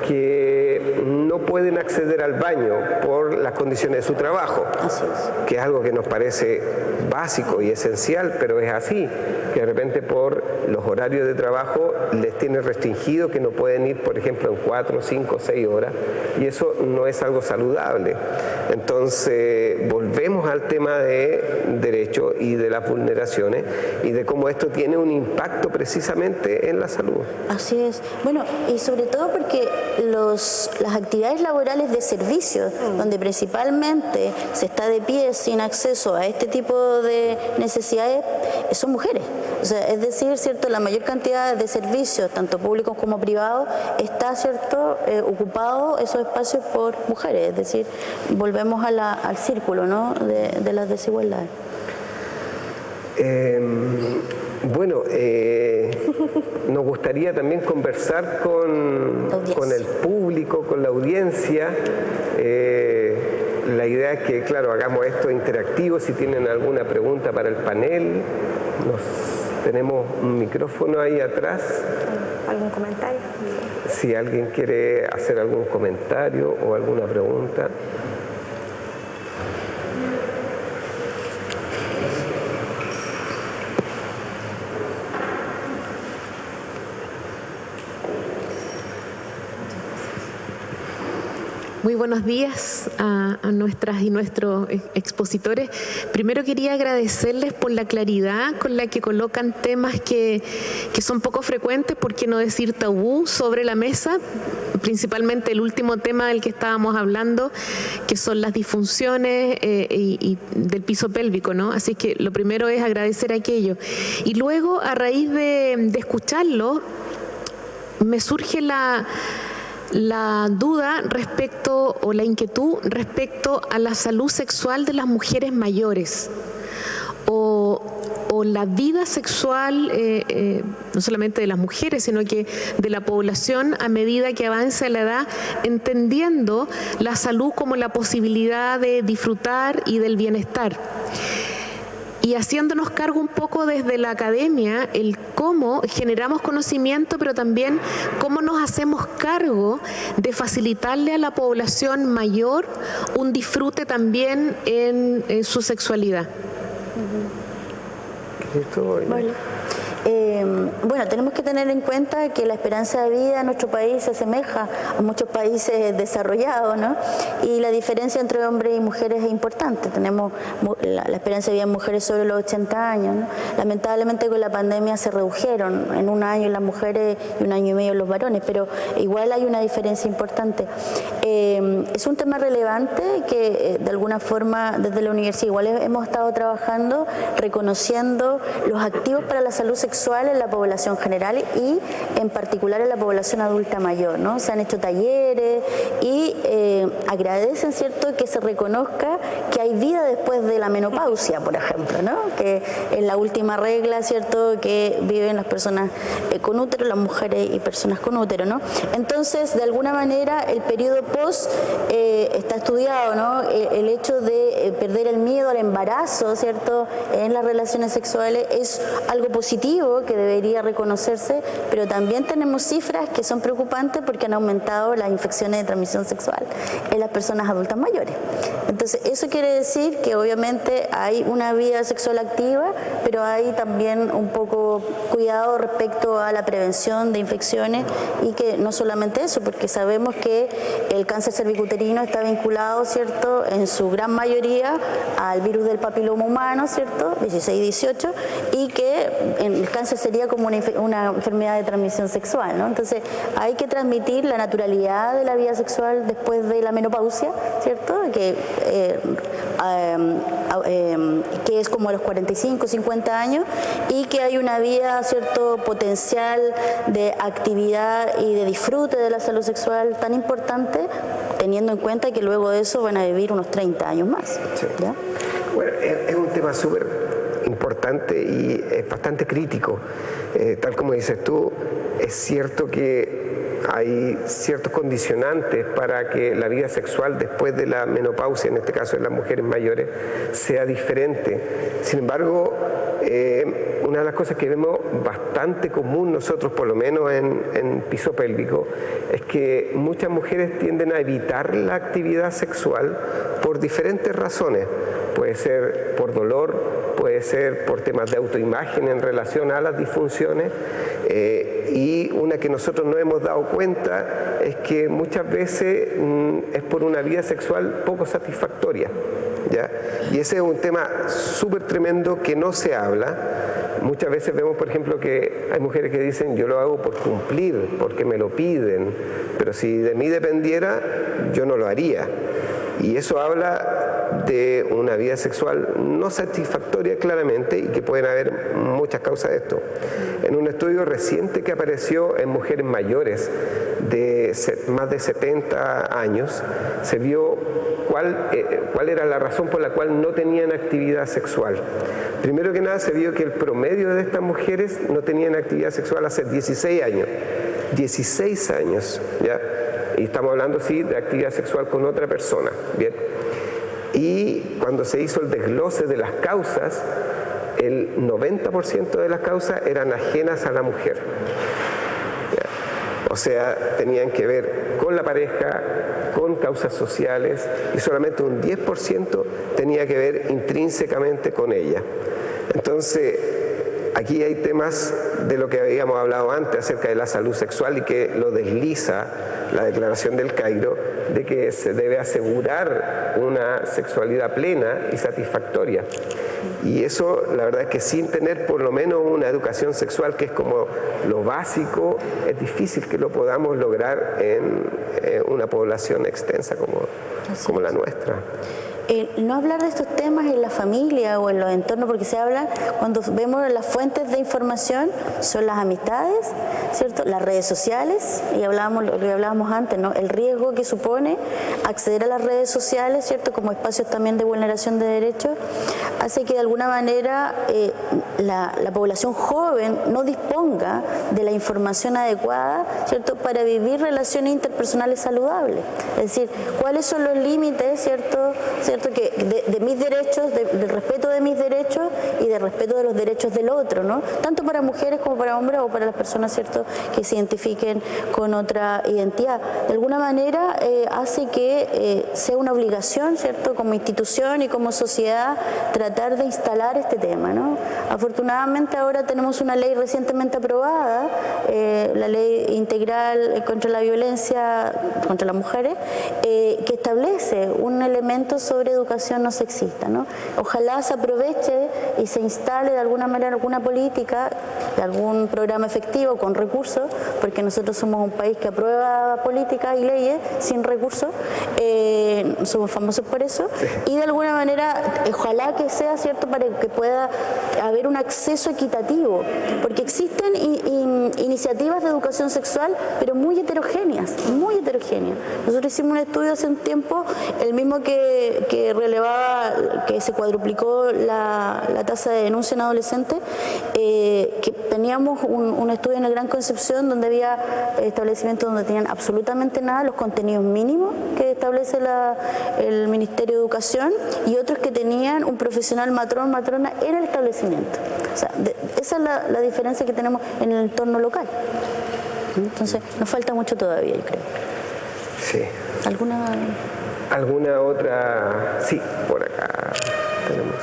que no pueden acceder al baño por las condiciones de su trabajo. Así es. Que es algo que nos parece básico y esencial, pero es así, que de repente por los horarios de trabajo les tiene restringido que no pueden ir, por ejemplo, en 4, 5, 6 horas, y eso no es algo saludable. Entonces, volvemos al tema de derechos y de las vulneraciones y de cómo esto tiene un impacto precisamente en la salud. Así es. Bueno, y sobre todo porque las actividades laborales de servicios, donde principalmente se está de pie sin acceso a este tipo de necesidades, son mujeres. O sea, es decir, ¿cierto? La mayor cantidad de servicios, tanto públicos como privados, está, ¿cierto?, ocupado esos espacios por mujeres. Es decir, volvemos al círculo, ¿no?, de las desigualdades. Bueno, nos gustaría también conversar con el público, con la audiencia. La idea es que, claro, hagamos esto interactivo. Si tienen alguna pregunta para el panel, tenemos un micrófono ahí atrás. ¿Algún comentario? Si alguien quiere hacer algún comentario o alguna pregunta. Muy buenos días a nuestras y nuestros expositores. Primero quería agradecerles por la claridad con la que colocan temas que son poco frecuentes, por qué no decir tabú, sobre la mesa, principalmente el último tema del que estábamos hablando, que son las disfunciones y del piso pélvico, ¿no? Así que lo primero es agradecer aquello. Y luego, a raíz de escucharlo, me surge la duda respecto, o la inquietud respecto a la salud sexual de las mujeres mayores o la vida sexual, no solamente de las mujeres, sino que de la población a medida que avanza la edad, entendiendo la salud como la posibilidad de disfrutar y del bienestar. Y haciéndonos cargo un poco desde la academia, el cómo generamos conocimiento, pero también cómo nos hacemos cargo de facilitarle a la población mayor un disfrute también en su sexualidad. Bueno, tenemos que tener en cuenta que la esperanza de vida en nuestro país se asemeja a muchos países desarrollados, ¿no? Y la diferencia entre hombres y mujeres es importante. Tenemos la esperanza de vida en mujeres sobre los 80 años, ¿no? Lamentablemente con la pandemia se redujeron en un año las mujeres y un año y medio los varones, pero igual hay una diferencia importante. Es un tema relevante que de alguna forma desde la universidad igual hemos estado trabajando, reconociendo los activos para la salud sexual en la población general y en particular en la población adulta mayor, ¿no? Se han hecho talleres y agradecen, ¿cierto?, que se reconozca que hay vida después de la menopausia, por ejemplo, ¿no? Que es la última regla, ¿cierto?, que viven las personas con útero, las mujeres y personas con útero, ¿no? Entonces, de alguna manera, el periodo post está estudiado, ¿no? El hecho de perder el miedo al embarazo, ¿cierto?, en las relaciones sexuales es algo positivo que debería reconocerse, pero también tenemos cifras que son preocupantes porque han aumentado las infecciones de transmisión sexual en las personas adultas mayores. Entonces, eso quiere decir que obviamente hay una vida sexual activa, pero hay también un poco cuidado respecto a la prevención de infecciones y que no solamente eso, porque sabemos que el cáncer cervicuterino está vinculado, ¿cierto?, en su gran mayoría al virus del papiloma humano, ¿cierto?, 16-18, y que el cáncer sería como una enfermedad de transmisión sexual, ¿no? Entonces, hay que transmitir la naturalidad de la vida sexual después de la menopausia, ¿cierto?, que es como a los 45, 50 años, y que hay una vida, ¿cierto?, potencial de actividad y de disfrute de la salud sexual tan importante teniendo en cuenta que luego de eso van a vivir unos 30 años más. Sí. ¿Ya? Bueno, es un tema súper importante y es bastante crítico. Tal como dices tú, es cierto que hay ciertos condicionantes para que la vida sexual después de la menopausia, en este caso de las mujeres mayores, sea diferente. Sin embargo, una de las cosas que vemos bastante común nosotros, por lo menos en piso pélvico, es que muchas mujeres tienden a evitar la actividad sexual por diferentes razones. Puede ser por dolor, puede ser por temas de autoimagen en relación a las disfunciones, y una que nosotros no hemos dado cuenta es que muchas veces es por una vida sexual poco satisfactoria, ¿ya? Y ese es un tema súper tremendo que no se habla. Muchas veces vemos, por ejemplo, que hay mujeres que dicen yo lo hago por cumplir, porque me lo piden, pero si de mí dependiera yo no lo haría. Y eso habla de una vida sexual no satisfactoria claramente, y que pueden haber muchas causas de esto. En un estudio reciente que apareció en mujeres mayores de más de 70 años, se vio cuál era la razón por la cual no tenían actividad sexual. Primero que nada, se vio que el promedio de estas mujeres no tenían actividad sexual hace 16 años. 16 años, ¿ya? Y estamos hablando, sí, de actividad sexual con otra persona, ¿bien? Y cuando se hizo el desglose de las causas, el 90% de las causas eran ajenas a la mujer. ¿Ya? O sea, tenían que ver con la pareja, con causas sociales, y solamente un 10% tenía que ver intrínsecamente con ella. Entonces, aquí hay temas de lo que habíamos hablado antes acerca de la salud sexual, y que lo desliza la Declaración del Cairo, de que se debe asegurar una sexualidad plena y satisfactoria. Y eso, la verdad es que sin tener por lo menos una educación sexual, que es como lo básico, es difícil que lo podamos lograr en una población extensa como la nuestra. No hablar de estos temas en la familia o en los entornos, porque se habla, cuando vemos las fuentes de información, son las amistades, ¿cierto? Las redes sociales, y hablábamos, lo que hablábamos antes, ¿no? El riesgo que supone acceder a las redes sociales, ¿cierto? Como espacios también de vulneración de derechos, hace que de alguna manera la población joven no disponga de la información adecuada, ¿cierto? Para vivir relaciones interpersonales saludables. Es decir, ¿cuáles son los límites, ¿cierto? Que de mis derechos, del respeto de mis derechos y del respeto de los derechos del otro, ¿no? Tanto para mujeres como para hombres, o para las personas, ¿cierto?, que se identifiquen con otra identidad. De alguna manera hace que sea una obligación, ¿cierto?, como institución y como sociedad, tratar de instalar este tema, ¿no? Afortunadamente ahora tenemos una ley recientemente aprobada, la Ley Integral contra la Violencia contra las Mujeres, que establece un elemento sobre educación no sexista, ¿no? Ojalá se aproveche y se instale de alguna manera alguna política, algún programa efectivo con recursos, porque nosotros somos un país que aprueba políticas y leyes sin recursos, somos famosos por eso, y de alguna manera ojalá que sea cierto para que pueda haber un acceso equitativo, porque existen iniciativas de educación sexual, pero muy heterogéneas, muy heterogéneas. Nosotros hicimos un estudio hace un tiempo, el mismo que relevaba que se cuadruplicó la tasa de denuncia en adolescentes, que teníamos un estudio en el Gran Concepción donde había establecimientos donde tenían absolutamente nada, los contenidos mínimos que establece el Ministerio de Educación, y otros que tenían un profesional matrona en el establecimiento. O sea, esa es la diferencia que tenemos en el entorno local. Entonces, nos falta mucho todavía, yo creo. Sí. ¿Alguna otra? Sí, por acá tenemos.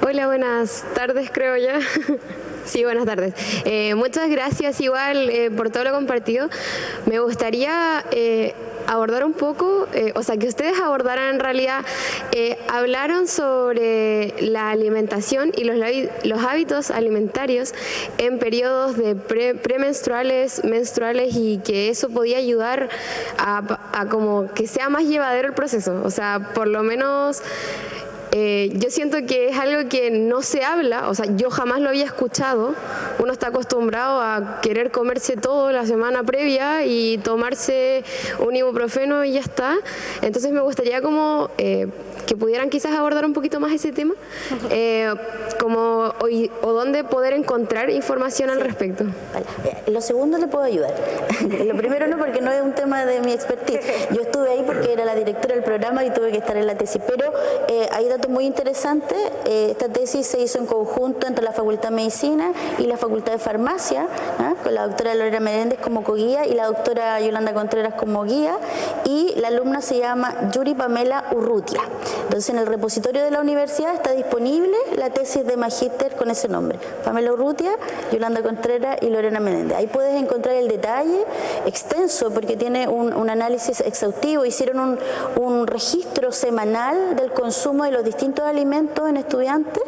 Hola, buenas tardes, creo ya. Sí, buenas tardes. Muchas gracias igual por todo lo compartido. Me gustaría abordar un poco, o sea, que ustedes abordaran en realidad, hablaron sobre la alimentación y los hábitos alimentarios en periodos de premenstruales, menstruales, y que eso podía ayudar a como que sea más llevadero el proceso. O sea, por lo menos yo siento que es algo que no se habla, o sea, yo jamás lo había escuchado uno está acostumbrado a querer comerse todo la semana previa y tomarse un ibuprofeno y ya está. Entonces me gustaría como que pudieran quizás abordar un poquito más ese tema, o dónde poder encontrar información al respecto. Vale. Lo segundo le puedo ayudar. Lo primero no, porque no es un tema de mi expertise. Yo estuve ahí porque era la directora del programa y tuve que estar en la tesis, pero hay datos muy interesantes. Esta tesis se hizo en conjunto entre la Facultad de Medicina y la Facultad de Farmacia, con la doctora Lorena Meléndez como coguía y la doctora Yolanda Contreras como guía, y la alumna se llama Yuri Pamela Urrutia. Entonces, en el repositorio de la universidad está disponible la tesis de magíster con ese nombre: Pamela Urrutia, Yolanda Contreras y Lorena Meléndez. Ahí puedes encontrar el detalle extenso, porque tiene un análisis exhaustivo. Hicieron un registro semanal del consumo de los distintos alimentos en estudiantes.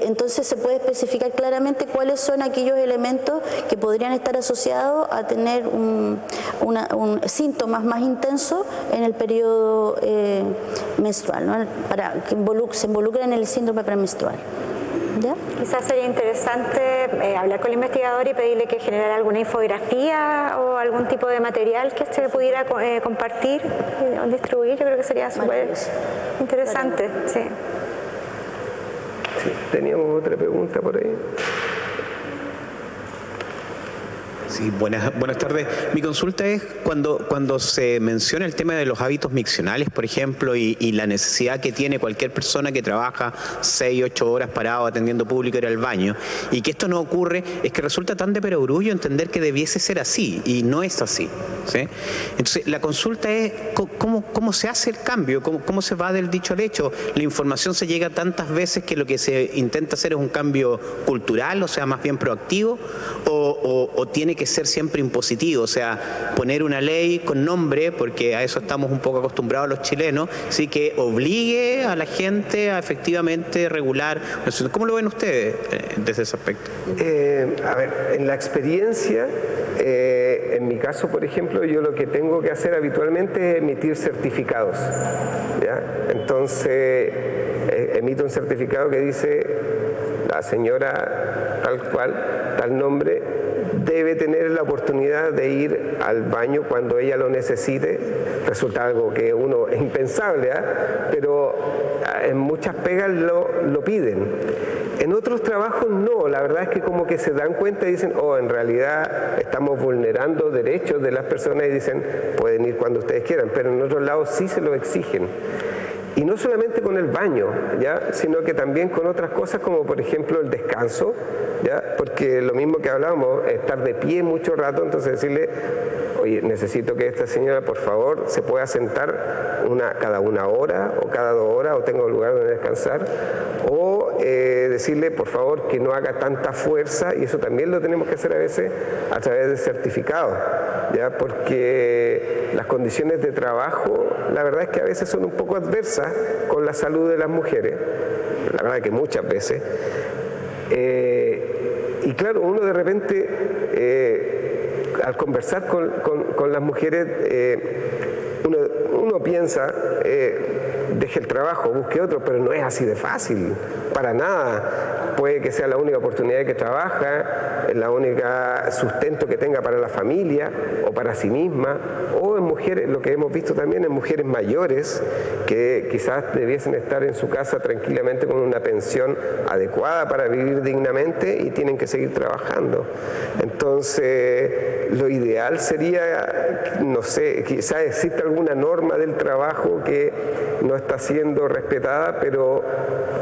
Entonces se puede especificar claramente cuáles son aquellos elementos que podrían estar asociados a tener síntomas más intensos en el periodo menstrual, ¿no? Para que se involucren en el síndrome premenstrual. ¿Ya? Quizás sería interesante hablar con el investigador y pedirle que generara alguna infografía o algún tipo de material que se pudiera compartir o distribuir. Yo creo que sería súper interesante. Sí. Sí, teníamos otra pregunta por ahí. Sí, buenas tardes. Mi consulta es cuando se menciona el tema de los hábitos miccionales, por ejemplo, y la necesidad que tiene cualquier persona que trabaja 6, 8 horas parado atendiendo público ir al baño, y que esto no ocurre, es que resulta tan de perogrullo entender que debiese ser así, y no es así, ¿sí? Entonces, la consulta es ¿cómo se hace el cambio? ¿Cómo se va del dicho al hecho? La información se llega tantas veces que lo que se intenta hacer es un cambio cultural, o sea, más bien proactivo, o tiene que ser siempre impositivo, o sea, poner una ley con nombre, porque a eso estamos un poco acostumbrados los chilenos, sí, que obligue a la gente a efectivamente regular. ¿Cómo lo ven ustedes desde ese aspecto? A ver, en la experiencia, en mi caso, por ejemplo, yo lo que tengo que hacer habitualmente es emitir certificados, ¿ya? Entonces, emito un certificado que dice: la señora tal cual, tal nombre, debe tener la oportunidad de ir al baño cuando ella lo necesite. Resulta algo que uno es impensable, pero en muchas pegas lo piden. En otros trabajos no, la verdad es que como que se dan cuenta y dicen: oh, en realidad estamos vulnerando derechos de las personas, y dicen: pueden ir cuando ustedes quieran, pero en otros lados sí se lo exigen. Y no solamente con el baño, ¿ya? Sino que también con otras cosas, como por ejemplo el descanso, ¿ya? Porque lo mismo que hablábamos, estar de pie mucho rato, entonces decirle: oye, necesito que esta señora por favor se pueda sentar cada 1 hora o cada 2 horas, o tenga un lugar donde descansar, o decirle por favor que no haga tanta fuerza, y eso también lo tenemos que hacer a veces a través de certificados, ¿ya? Porque las condiciones de trabajo, la verdad es que a veces son un poco adversas con la salud de las mujeres, la verdad es que muchas veces, y claro, uno de repente al conversar con las mujeres, uno piensa: deje el trabajo, busque otro, pero no es así de fácil, para nada. Puede que sea la única oportunidad que trabaja, la única sustento que tenga para la familia o para sí misma, o en mujeres, lo que hemos visto también en mujeres mayores que quizás debiesen estar en su casa tranquilamente con una pensión adecuada para vivir dignamente y tienen que seguir trabajando. Entonces, lo ideal sería, no sé, quizás existe alguna norma del trabajo que no está siendo respetada, pero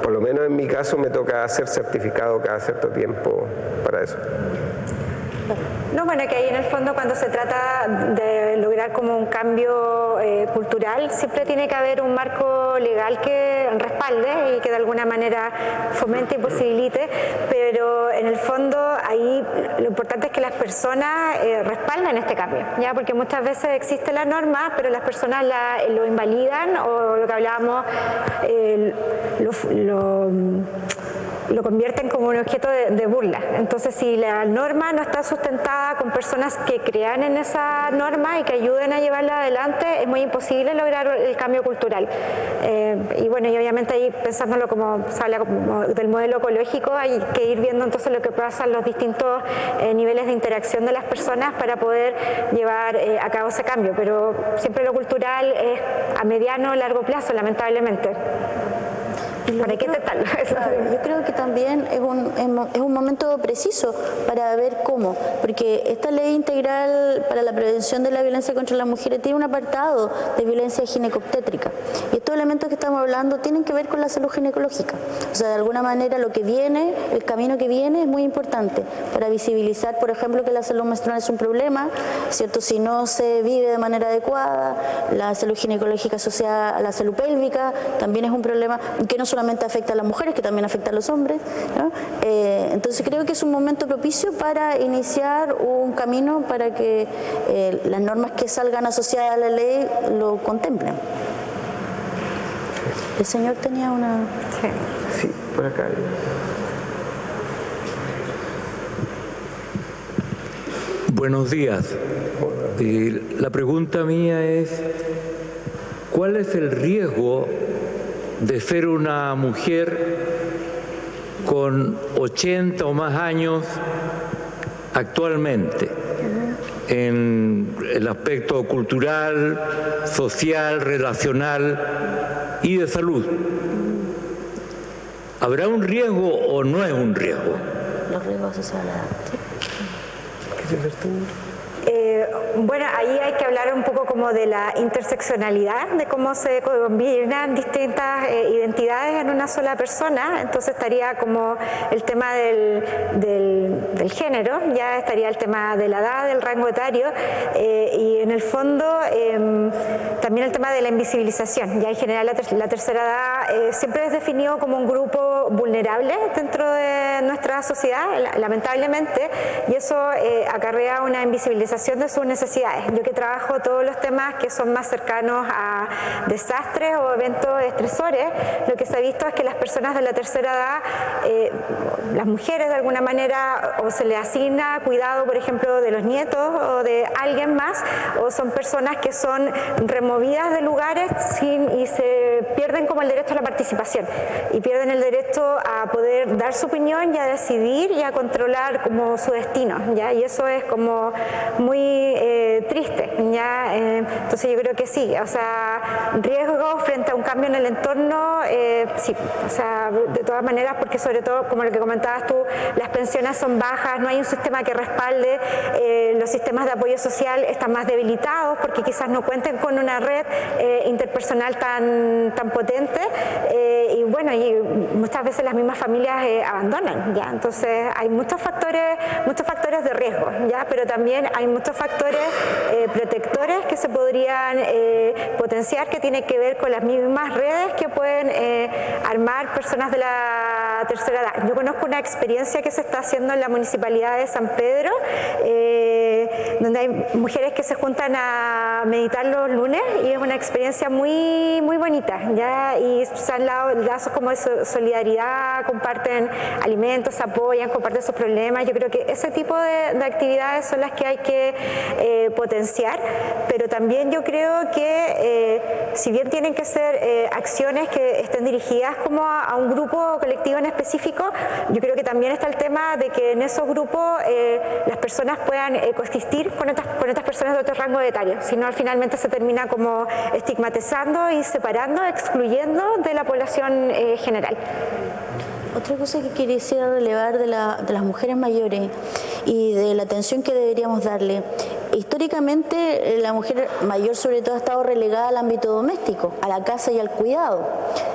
por lo menos en mi caso me toca hacer certificado cada cierto tiempo para eso. No, bueno, que ahí en el fondo, cuando se trata de lograr como un cambio cultural, siempre tiene que haber un marco legal que respalde y que de alguna manera fomente y posibilite, pero en el fondo ahí lo importante es que las personas respalden este cambio, ¿ya? Porque muchas veces existe la norma, pero las personas lo invalidan, o lo que hablábamos, lo convierten como un objeto de burla. Entonces, si la norma no está sustentada con personas que crean en esa norma y que ayuden a llevarla adelante, es muy imposible lograr el cambio cultural. Y bueno, y obviamente ahí pensándolo como se habla como del modelo ecológico, hay que ir viendo entonces lo que pasa en los distintos niveles de interacción de las personas para poder llevar a cabo ese cambio. Pero siempre lo cultural es a mediano o largo plazo, lamentablemente. ¿Para qué intentarlo? Yo creo que también es un momento preciso para ver cómo, porque esta ley integral para la prevención de la violencia contra las mujeres tiene un apartado de violencia ginecobstétrica, y estos elementos que estamos hablando tienen que ver con la salud ginecológica. O sea, de alguna manera lo que viene, el camino que viene es muy importante para visibilizar, por ejemplo, que la salud menstrual es un problema, ¿cierto? Si no se vive de manera adecuada, la salud ginecológica asociada a la salud pélvica también es un problema que no solamente afecta a las mujeres, que también afecta a los hombres, ¿no? Entonces creo que es un momento propicio para iniciar un camino para que las normas que salgan asociadas a la ley lo contemplen. El señor tenía una... Sí, por acá. Buenos días. La pregunta mía es, ¿cuál es el riesgo de ser una mujer con 80 o más años actualmente en el aspecto cultural, social, relacional y de salud? ¿Habrá un riesgo o no es un riesgo? Los riesgos asociados a la edad. Bueno, ahí hay que hablar un poco como de la interseccionalidad, de cómo se combinan distintas identidades en una sola persona. Entonces estaría como el tema del género, ya estaría el tema de la edad, del rango etario, y en el fondo también el tema de la invisibilización. Ya en general la tercera edad siempre es definido como un grupo vulnerable dentro de nuestra sociedad, lamentablemente, y eso acarrea una invisibilización de sus necesidades. Yo que trabajo todos los temas que son más cercanos a desastres o eventos estresores, lo que se ha visto es que las personas de la tercera edad, las mujeres de alguna manera, o se les asigna cuidado, por ejemplo, de los nietos o de alguien más, o son personas que son removidas de lugares y se pierden como el derecho a la participación y pierden el derecho a poder dar su opinión y a decidir y a controlar como su destino, ¿ya? Y eso es como muy triste, ¿ya? Entonces yo creo que sí, o sea, riesgo frente a un cambio en el entorno, sí, o sea, de todas maneras, porque sobre todo, como lo que comentabas tú, las pensiones son bajas, no hay un sistema que respalde, los sistemas de apoyo social están más debilitados porque quizás no cuenten con una red interpersonal tan potente, y bueno, y muchas veces las mismas familias abandonan, ¿ya? Entonces hay muchos factores de riesgo, ¿ya? Pero también hay muchos factores protectores que se podrían potenciar, que tienen que ver con las mismas redes que pueden armar personas de la tercera edad. Yo conozco una experiencia que se está haciendo en la Municipalidad de San Pedro, donde hay mujeres que se juntan a meditar los lunes, y es una experiencia muy, muy bonita, ¿ya? Y se han dado lazos como de solidaridad, comparten alimentos, se apoyan, comparten sus problemas. Yo creo que ese tipo de actividades son las que hay que potenciar, pero también yo creo que si bien tienen que ser acciones que estén dirigidas como a un grupo colectivo en específico, yo creo que también está el tema de que en esos grupos las personas puedan coexistir con otras personas de otro rango etario, si no finalmente se termina como estigmatizando y separando, excluyendo de la población general. Otra cosa que quisiera relevar de las mujeres mayores y de la atención que deberíamos darle. Históricamente la mujer mayor sobre todo ha estado relegada al ámbito doméstico, a la casa y al cuidado.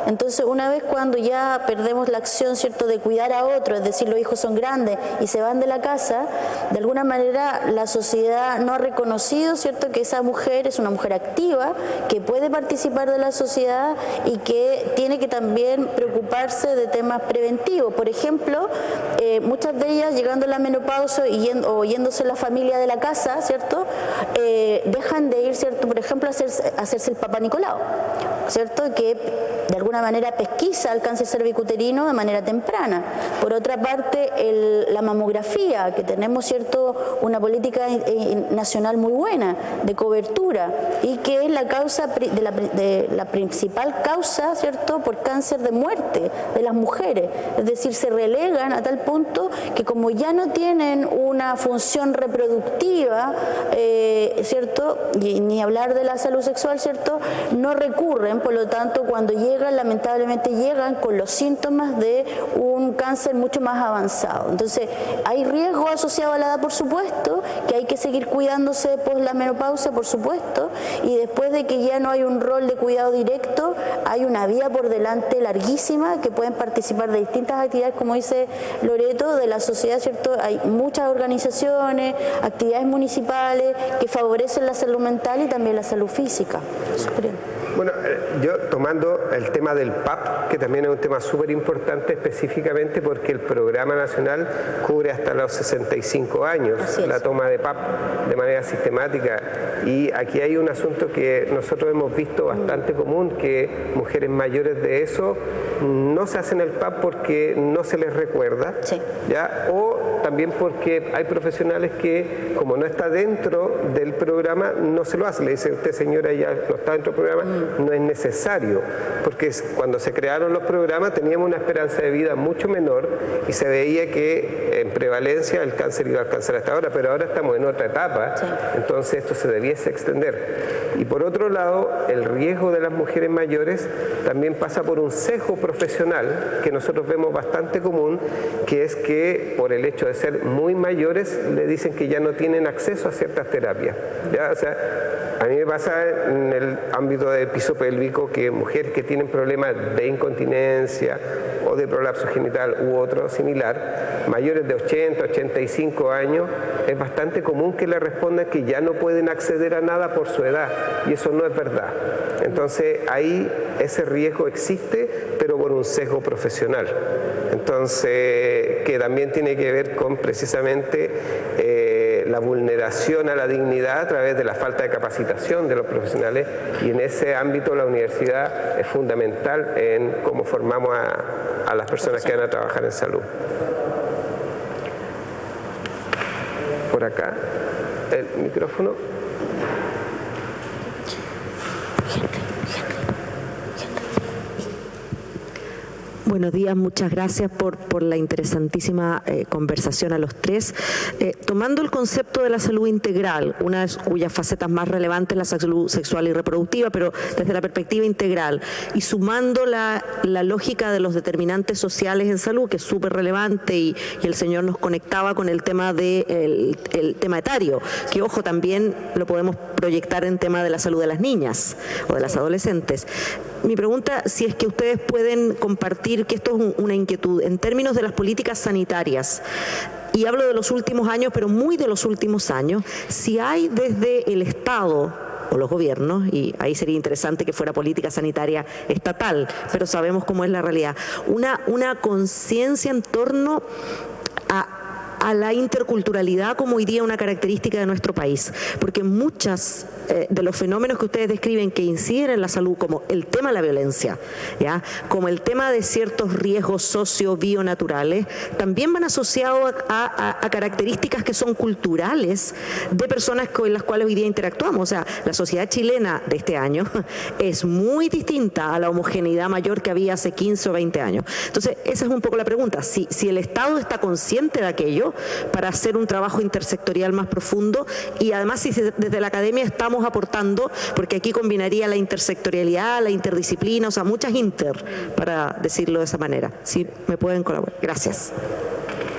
Entonces una vez cuando ya perdemos la acción, ¿cierto?, de cuidar a otro, es decir, los hijos son grandes y se van de la casa, de alguna manera la sociedad no ha reconocido, ¿cierto?, que esa mujer es una mujer activa, que puede participar de la sociedad y que tiene que también preocuparse de temas preventivos. Por ejemplo, muchas de ellas llegando a la menopausia o yéndose la familia de la casa, ¿cierto?, ¿cierto? Dejan de ir, ¿cierto? Por ejemplo, a hacerse el Papa Nicolau, ¿cierto? Que de alguna manera pesquisa el cáncer cervicuterino de manera temprana. Por otra parte, la mamografía, que tenemos, ¿cierto?, una política nacional muy buena de cobertura y que es la causa de la principal causa, ¿cierto?, por cáncer de muerte de las mujeres. Es decir, se relegan a tal punto que como ya no tienen una función reproductiva, ¿cierto?, y ni hablar de la salud sexual, ¿cierto?, no recurren, por lo tanto, cuando llegan, lamentablemente llegan con los síntomas de un cáncer mucho más avanzado. Entonces, hay riesgo asociado a la edad, por supuesto, que hay que seguir cuidándose post la menopausia, por supuesto, y después de que ya no hay un rol de cuidado directo, hay una vía por delante larguísima que pueden participar de distintas actividades, como dice Loreto, de la sociedad, ¿cierto? Hay muchas organizaciones, actividades municipales que favorecen la salud mental y también la salud física. Bueno, yo tomando el tema del PAP, que también es un tema súper importante específicamente porque el programa nacional cubre hasta los 65 años la toma de PAP de manera sistemática, y aquí hay un asunto que nosotros hemos visto bastante común, que mujeres mayores de eso no se hacen el PAP porque no se les recuerda, ¿ya? O también porque hay profesionales que, como no está dentro del programa, no se lo hacen. Le dice, usted señora ya no está dentro del programa, no es necesario, porque cuando se crearon los programas teníamos una esperanza de vida mucho menor y se veía que en prevalencia el cáncer iba a alcanzar hasta ahora, pero ahora estamos en otra etapa, entonces esto se debiese extender. Y por otro lado, el riesgo de las mujeres mayores también pasa por un sesgo profesional que nosotros vemos bastante común, que es que por el hecho de ser muy mayores le dicen que ya no tienen acceso a ciertas terapias, ¿ya? O sea, a mí me pasa en el ámbito de piso pélvico que mujeres que tienen problemas de incontinencia o de prolapso genital u otro similar, mayores de 80, 85 años, es bastante común que le respondan que ya no pueden acceder a nada por su edad, y eso no es verdad. Entonces ahí ese riesgo existe, pero por un sesgo profesional. Entonces, que también tiene que ver con precisamente la vulneración a la dignidad a través de la falta de capacitación de los profesionales, y en ese ámbito la universidad es fundamental en cómo formamos a las personas que van a trabajar en salud. Por acá, el micrófono. Buenos días, muchas gracias por la interesantísima conversación a los tres. Tomando el concepto de la salud integral, una de cuyas facetas más relevantes es la salud sexual y reproductiva, pero desde la perspectiva integral, y sumando la lógica de los determinantes sociales en salud, que es súper relevante, y el señor nos conectaba con el tema el tema etario, que ojo, también lo podemos proyectar en tema de la salud de las niñas o de las adolescentes. Mi pregunta, si es que ustedes pueden compartir, que esto es una inquietud, en términos de las políticas sanitarias, y hablo de los últimos años, pero muy de los últimos años, si hay desde el Estado o los gobiernos, y ahí sería interesante que fuera política sanitaria estatal, pero sabemos cómo es la realidad, una conciencia en torno a la interculturalidad como hoy día una característica de nuestro país, porque muchas de los fenómenos que ustedes describen que inciden en la salud, como el tema de la violencia, ¿ya?, como el tema de ciertos riesgos socio-bionaturales, también van asociados a características que son culturales de personas con las cuales hoy día interactuamos. O sea, la sociedad chilena de este año es muy distinta a la homogeneidad mayor que había hace 15 o 20 años. Entonces, esa es un poco la pregunta. Si el Estado está consciente de aquello para hacer un trabajo intersectorial más profundo, y además si desde la academia estamos aportando, porque aquí combinaría la intersectorialidad, la interdisciplina, o sea, muchas para decirlo de esa manera. Si me pueden colaborar. Gracias.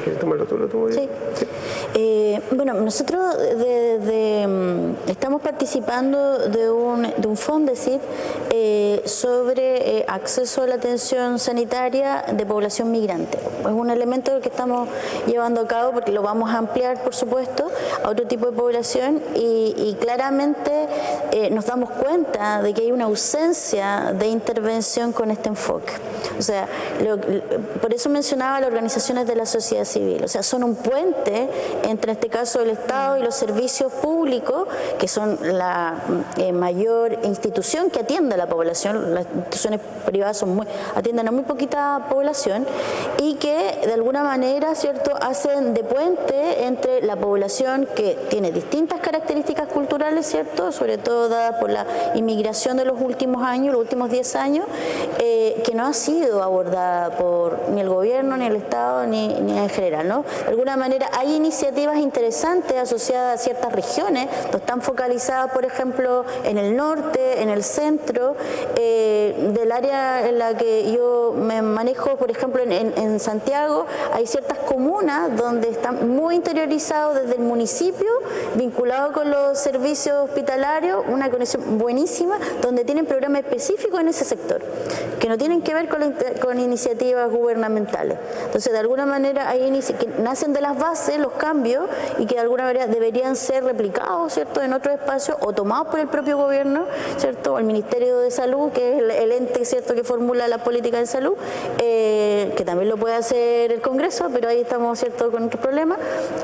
¿Quieres tomarlo tú? ¿Lo tomo yo? Sí. Bueno, nosotros estamos participando de un Fondesit sobre acceso a la atención sanitaria de población migrante. Es un elemento que estamos llevando a cabo porque lo vamos a ampliar, por supuesto, a otro tipo de población, y claramente nos damos cuenta de que hay una ausencia de intervención con este enfoque. O sea, por eso mencionaba las organizaciones de la sociedad civil. O sea, son un puente entre, en este caso, el Estado y los servicios públicos, que son la mayor institución que atiende a la población. Las instituciones privadas atienden a muy poquita población y que de alguna manera, ¿cierto?, hacen de puente entre la población que tiene distintas características culturales, ¿cierto?, sobre todo dadas por la inmigración de los últimos años, los últimos 10 años, que no ha sido abordada por ni el gobierno, ni el Estado, ni en general, ¿no? De alguna manera hay iniciativas interesantes asociadas a ciertas regiones, que están focalizadas, por ejemplo, en el norte, en el centro, del área en la que yo me manejo, por ejemplo, en Santiago, hay ciertas comunas donde están muy interiorizados desde el municipio, vinculados con los servicios hospitalarios, una conexión buenísima, donde tienen programas específicos en ese sector, que no tienen que ver con iniciativas gubernamentales. Entonces, de alguna manera, hay que nacen de las bases los cambios y que de alguna manera deberían ser replicados, ¿cierto?, en otros espacios o tomados por el propio gobierno, ¿cierto?, o el Ministerio de Salud, que es el ente, ¿cierto?, que formula la política de salud, que también lo puede hacer el Congreso, pero ahí estamos, ¿cierto?, con otros problemas,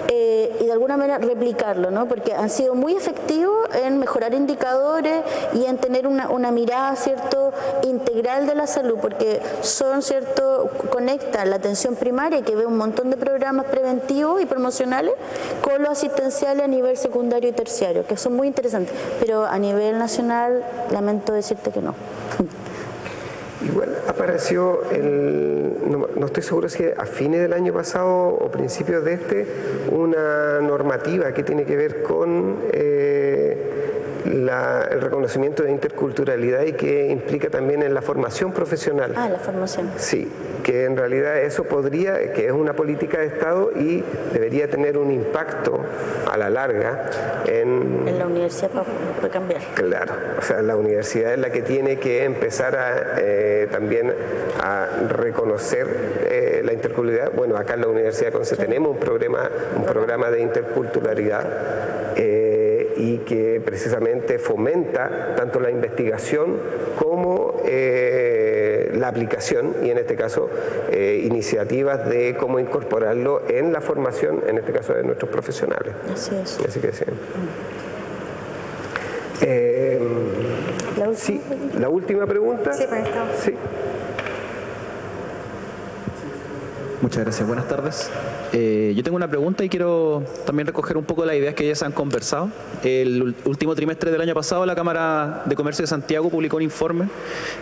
y de alguna manera replicarlo, ¿no?, porque han sido muy efectivos en mejorar indicadores y en tener una mirada, ¿cierto?, integral de la salud, porque son, ¿cierto?, conectan la atención primaria, que ve un montón de programas preventivos y promocionales, con los asistenciales a nivel secundario y terciario, que son muy interesantes, pero a nivel nacional lamento decirte que no. Igual apareció, no estoy seguro si a fines del año pasado o principios de una normativa que tiene que ver con el reconocimiento de interculturalidad y que implica también en la formación profesional. Ah, la formación. Sí, que en realidad eso que es una política de Estado y debería tener un impacto a la larga en la universidad para cambiar. Claro, o sea, la universidad es la que tiene que empezar también a reconocer la interculturalidad. Bueno, acá en la Universidad de Concepción tenemos un programa de interculturalidad y que precisamente fomenta tanto la investigación como la aplicación y en este caso iniciativas de cómo incorporarlo en la formación, en este caso de nuestros profesionales. Así es. Así que sí. Sí, la última pregunta. Sí, por esto. Sí. Muchas gracias. Buenas tardes. Yo tengo una pregunta y quiero también recoger un poco de las ideas que ya se han conversado. El último trimestre del año pasado, la Cámara de Comercio de Santiago publicó un informe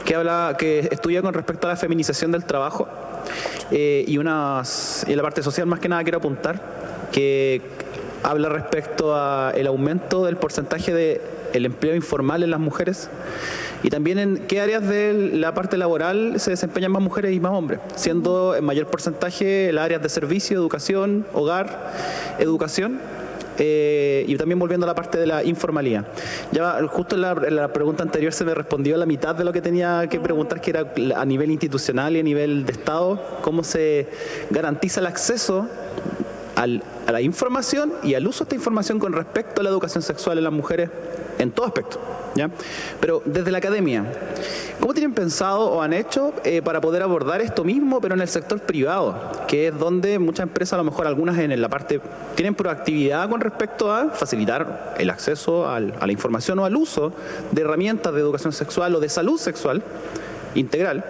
que estudia con respecto a la feminización del trabajo y en la parte social más que nada quiero apuntar que habla respecto al aumento del porcentaje del empleo informal en las mujeres y también en qué áreas de la parte laboral se desempeñan más mujeres y más hombres, siendo en mayor porcentaje las áreas de servicio, educación, hogar, educación, y también volviendo a la parte de la informalidad. Ya justo en la pregunta anterior se me respondió la mitad de lo que tenía que preguntar, que era a nivel institucional y a nivel de Estado, cómo se garantiza el acceso a la información y al uso de esta información con respecto a la educación sexual en las mujeres en todo aspecto, ¿ya? Pero desde la academia, ¿cómo tienen pensado o han hecho para poder abordar esto mismo, pero en el sector privado, que es donde muchas empresas, a lo mejor algunas en la parte, tienen proactividad con respecto a facilitar el acceso a la información o al uso de herramientas de educación sexual o de salud sexual integral,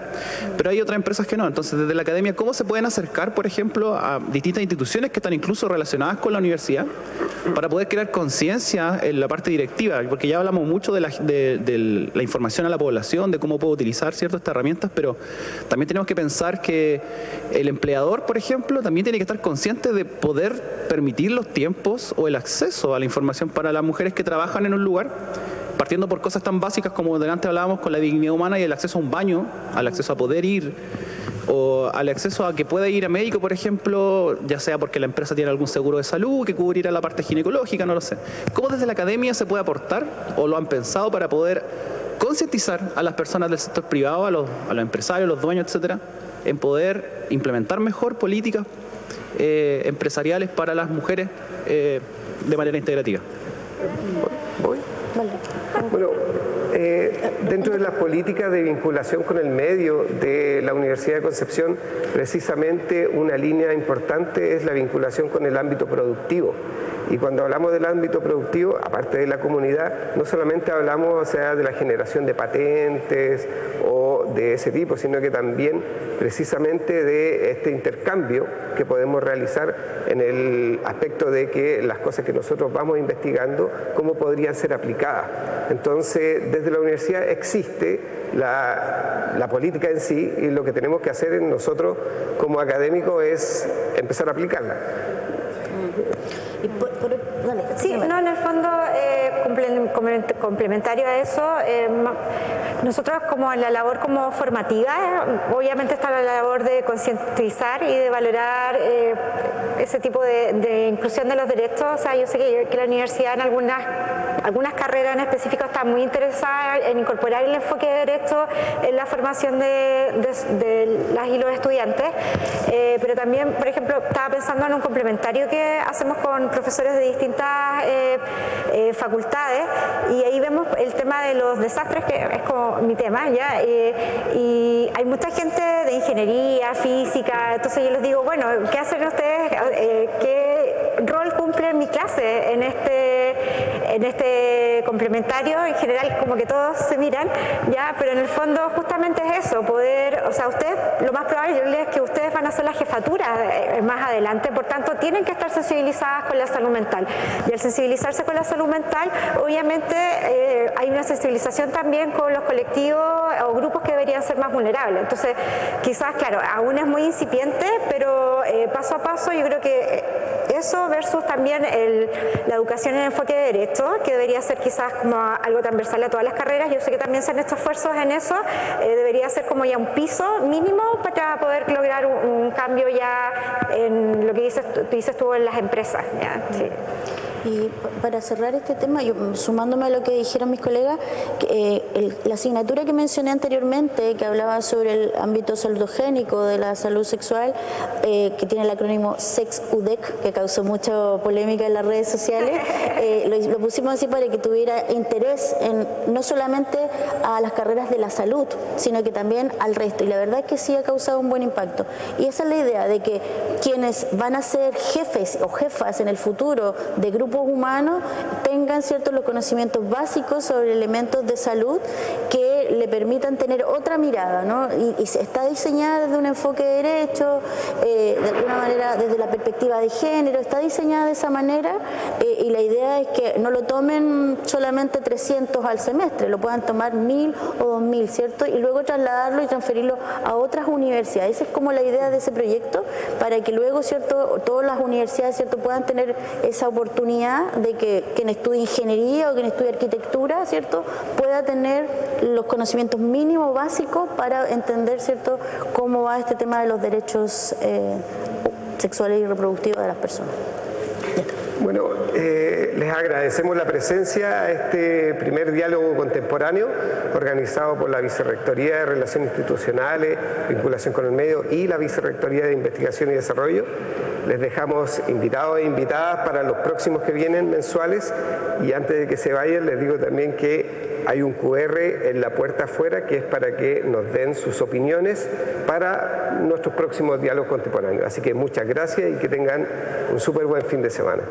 pero hay otras empresas que no? Entonces, desde la academia, ¿cómo se pueden acercar, por ejemplo, a distintas instituciones que están incluso relacionadas con la universidad para poder crear conciencia en la parte directiva? Porque ya hablamos mucho de la información a la población, de cómo puede utilizar ciertas herramientas, pero también tenemos que pensar que el empleador, por ejemplo, también tiene que estar consciente de poder permitir los tiempos o el acceso a la información para las mujeres que trabajan en un lugar, partiendo por cosas tan básicas como delante hablábamos con la dignidad humana y el acceso a un baño, al acceso a poder ir, o al acceso a que pueda ir a médico, por ejemplo, ya sea porque la empresa tiene algún seguro de salud que cubrirá la parte ginecológica, no lo sé. ¿Cómo desde la academia se puede aportar, o lo han pensado, para poder concientizar a las personas del sector privado, a los empresarios, los dueños, etcétera, en poder implementar mejor políticas empresariales para las mujeres de manera integrativa? ¿Voy? Bueno, Dentro de las políticas de vinculación con el medio de la Universidad de Concepción, precisamente una línea importante es la vinculación con el ámbito productivo. Y cuando hablamos del ámbito productivo, aparte de la comunidad, no solamente hablamos de la generación de patentes o de ese tipo, sino que también precisamente de este intercambio que podemos realizar en el aspecto de que las cosas que nosotros vamos investigando, cómo podrían ser aplicadas. Entonces, desde la universidad existe la política en sí, y lo que tenemos que hacer nosotros como académicos es empezar a aplicarla. Sí, no, en el fondo, complementario a eso, nosotros como en la labor como formativa, obviamente está la labor de concientizar y de valorar ese tipo de inclusión de los derechos. O sea, yo sé que la universidad en algunas carreras en específico está muy interesada en incorporar el enfoque de derecho en la formación de las y los estudiantes, pero también, por ejemplo, estaba pensando en un complementario que hacemos con profesores de distintas facultades, y ahí vemos el tema de los desastres, que es como mi tema, ¿ya? Y hay mucha gente de ingeniería, física, entonces yo les digo, bueno, ¿qué hacen ustedes? ¿Qué rol cumple en mi clase en este complementario? En general, como que todos se miran, ¿ya? Pero en el fondo justamente es eso, poder, o sea, ustedes, lo más probable es que ustedes van a ser la jefatura más adelante, por tanto tienen que estar sensibilizadas con la salud mental, y al sensibilizarse con la salud mental, obviamente hay una sensibilización también con los colectivos o grupos que deberían ser más vulnerables. Entonces, quizás, claro, aún es muy incipiente, pero paso a paso yo creo que eso versus también la educación en enfoque de derecho, que debería ser quizás como algo transversal a todas las carreras. Yo sé que también se han hecho esfuerzos en eso, debería ser como ya un piso mínimo para poder lograr un cambio ya en lo que dices tú en las empresas, ¿ya? Sí. Y para cerrar este tema, yo, sumándome a lo que dijeron mis colegas, la asignatura que mencioné anteriormente, que hablaba sobre el ámbito saludogénico de la salud sexual, que tiene el acrónimo SEX-UDEC, que causó mucha polémica en las redes sociales, lo pusimos así para que tuviera interés en no solamente a las carreras de la salud, sino que también al resto. Y la verdad es que sí ha causado un buen impacto. Y esa es la idea, de que quienes van a ser jefes o jefas en el futuro de grupos humanos tengan los conocimientos básicos sobre elementos de salud que le permitan tener otra mirada, ¿no? Y está diseñada desde un enfoque de derecho, de alguna manera desde la perspectiva de género, está diseñada de esa manera, y la idea es que no lo tomen solamente 300 al semestre, lo puedan tomar 1000 o 2000, ¿cierto? Y luego trasladarlo y transferirlo a otras universidades. Esa es como la idea de ese proyecto, para que luego, ¿cierto?, todas las universidades, ¿cierto?, puedan tener esa oportunidad de que quien estudie ingeniería o quien estudie arquitectura, ¿cierto?, pueda tener los conocimientos mínimos básicos para entender, ¿cierto?, cómo va este tema de los derechos sexuales y reproductivos de las personas. Bueno, les agradecemos la presencia a este primer diálogo contemporáneo organizado por la Vicerrectoría de Relaciones Institucionales, Vinculación con el Medio y la Vicerrectoría de Investigación y Desarrollo. Les dejamos invitados e invitadas para los próximos que vienen mensuales, y antes de que se vayan les digo también que hay un QR en la puerta afuera que es para que nos den sus opiniones para nuestros próximos diálogos contemporáneos. Así que muchas gracias y que tengan un súper buen fin de semana.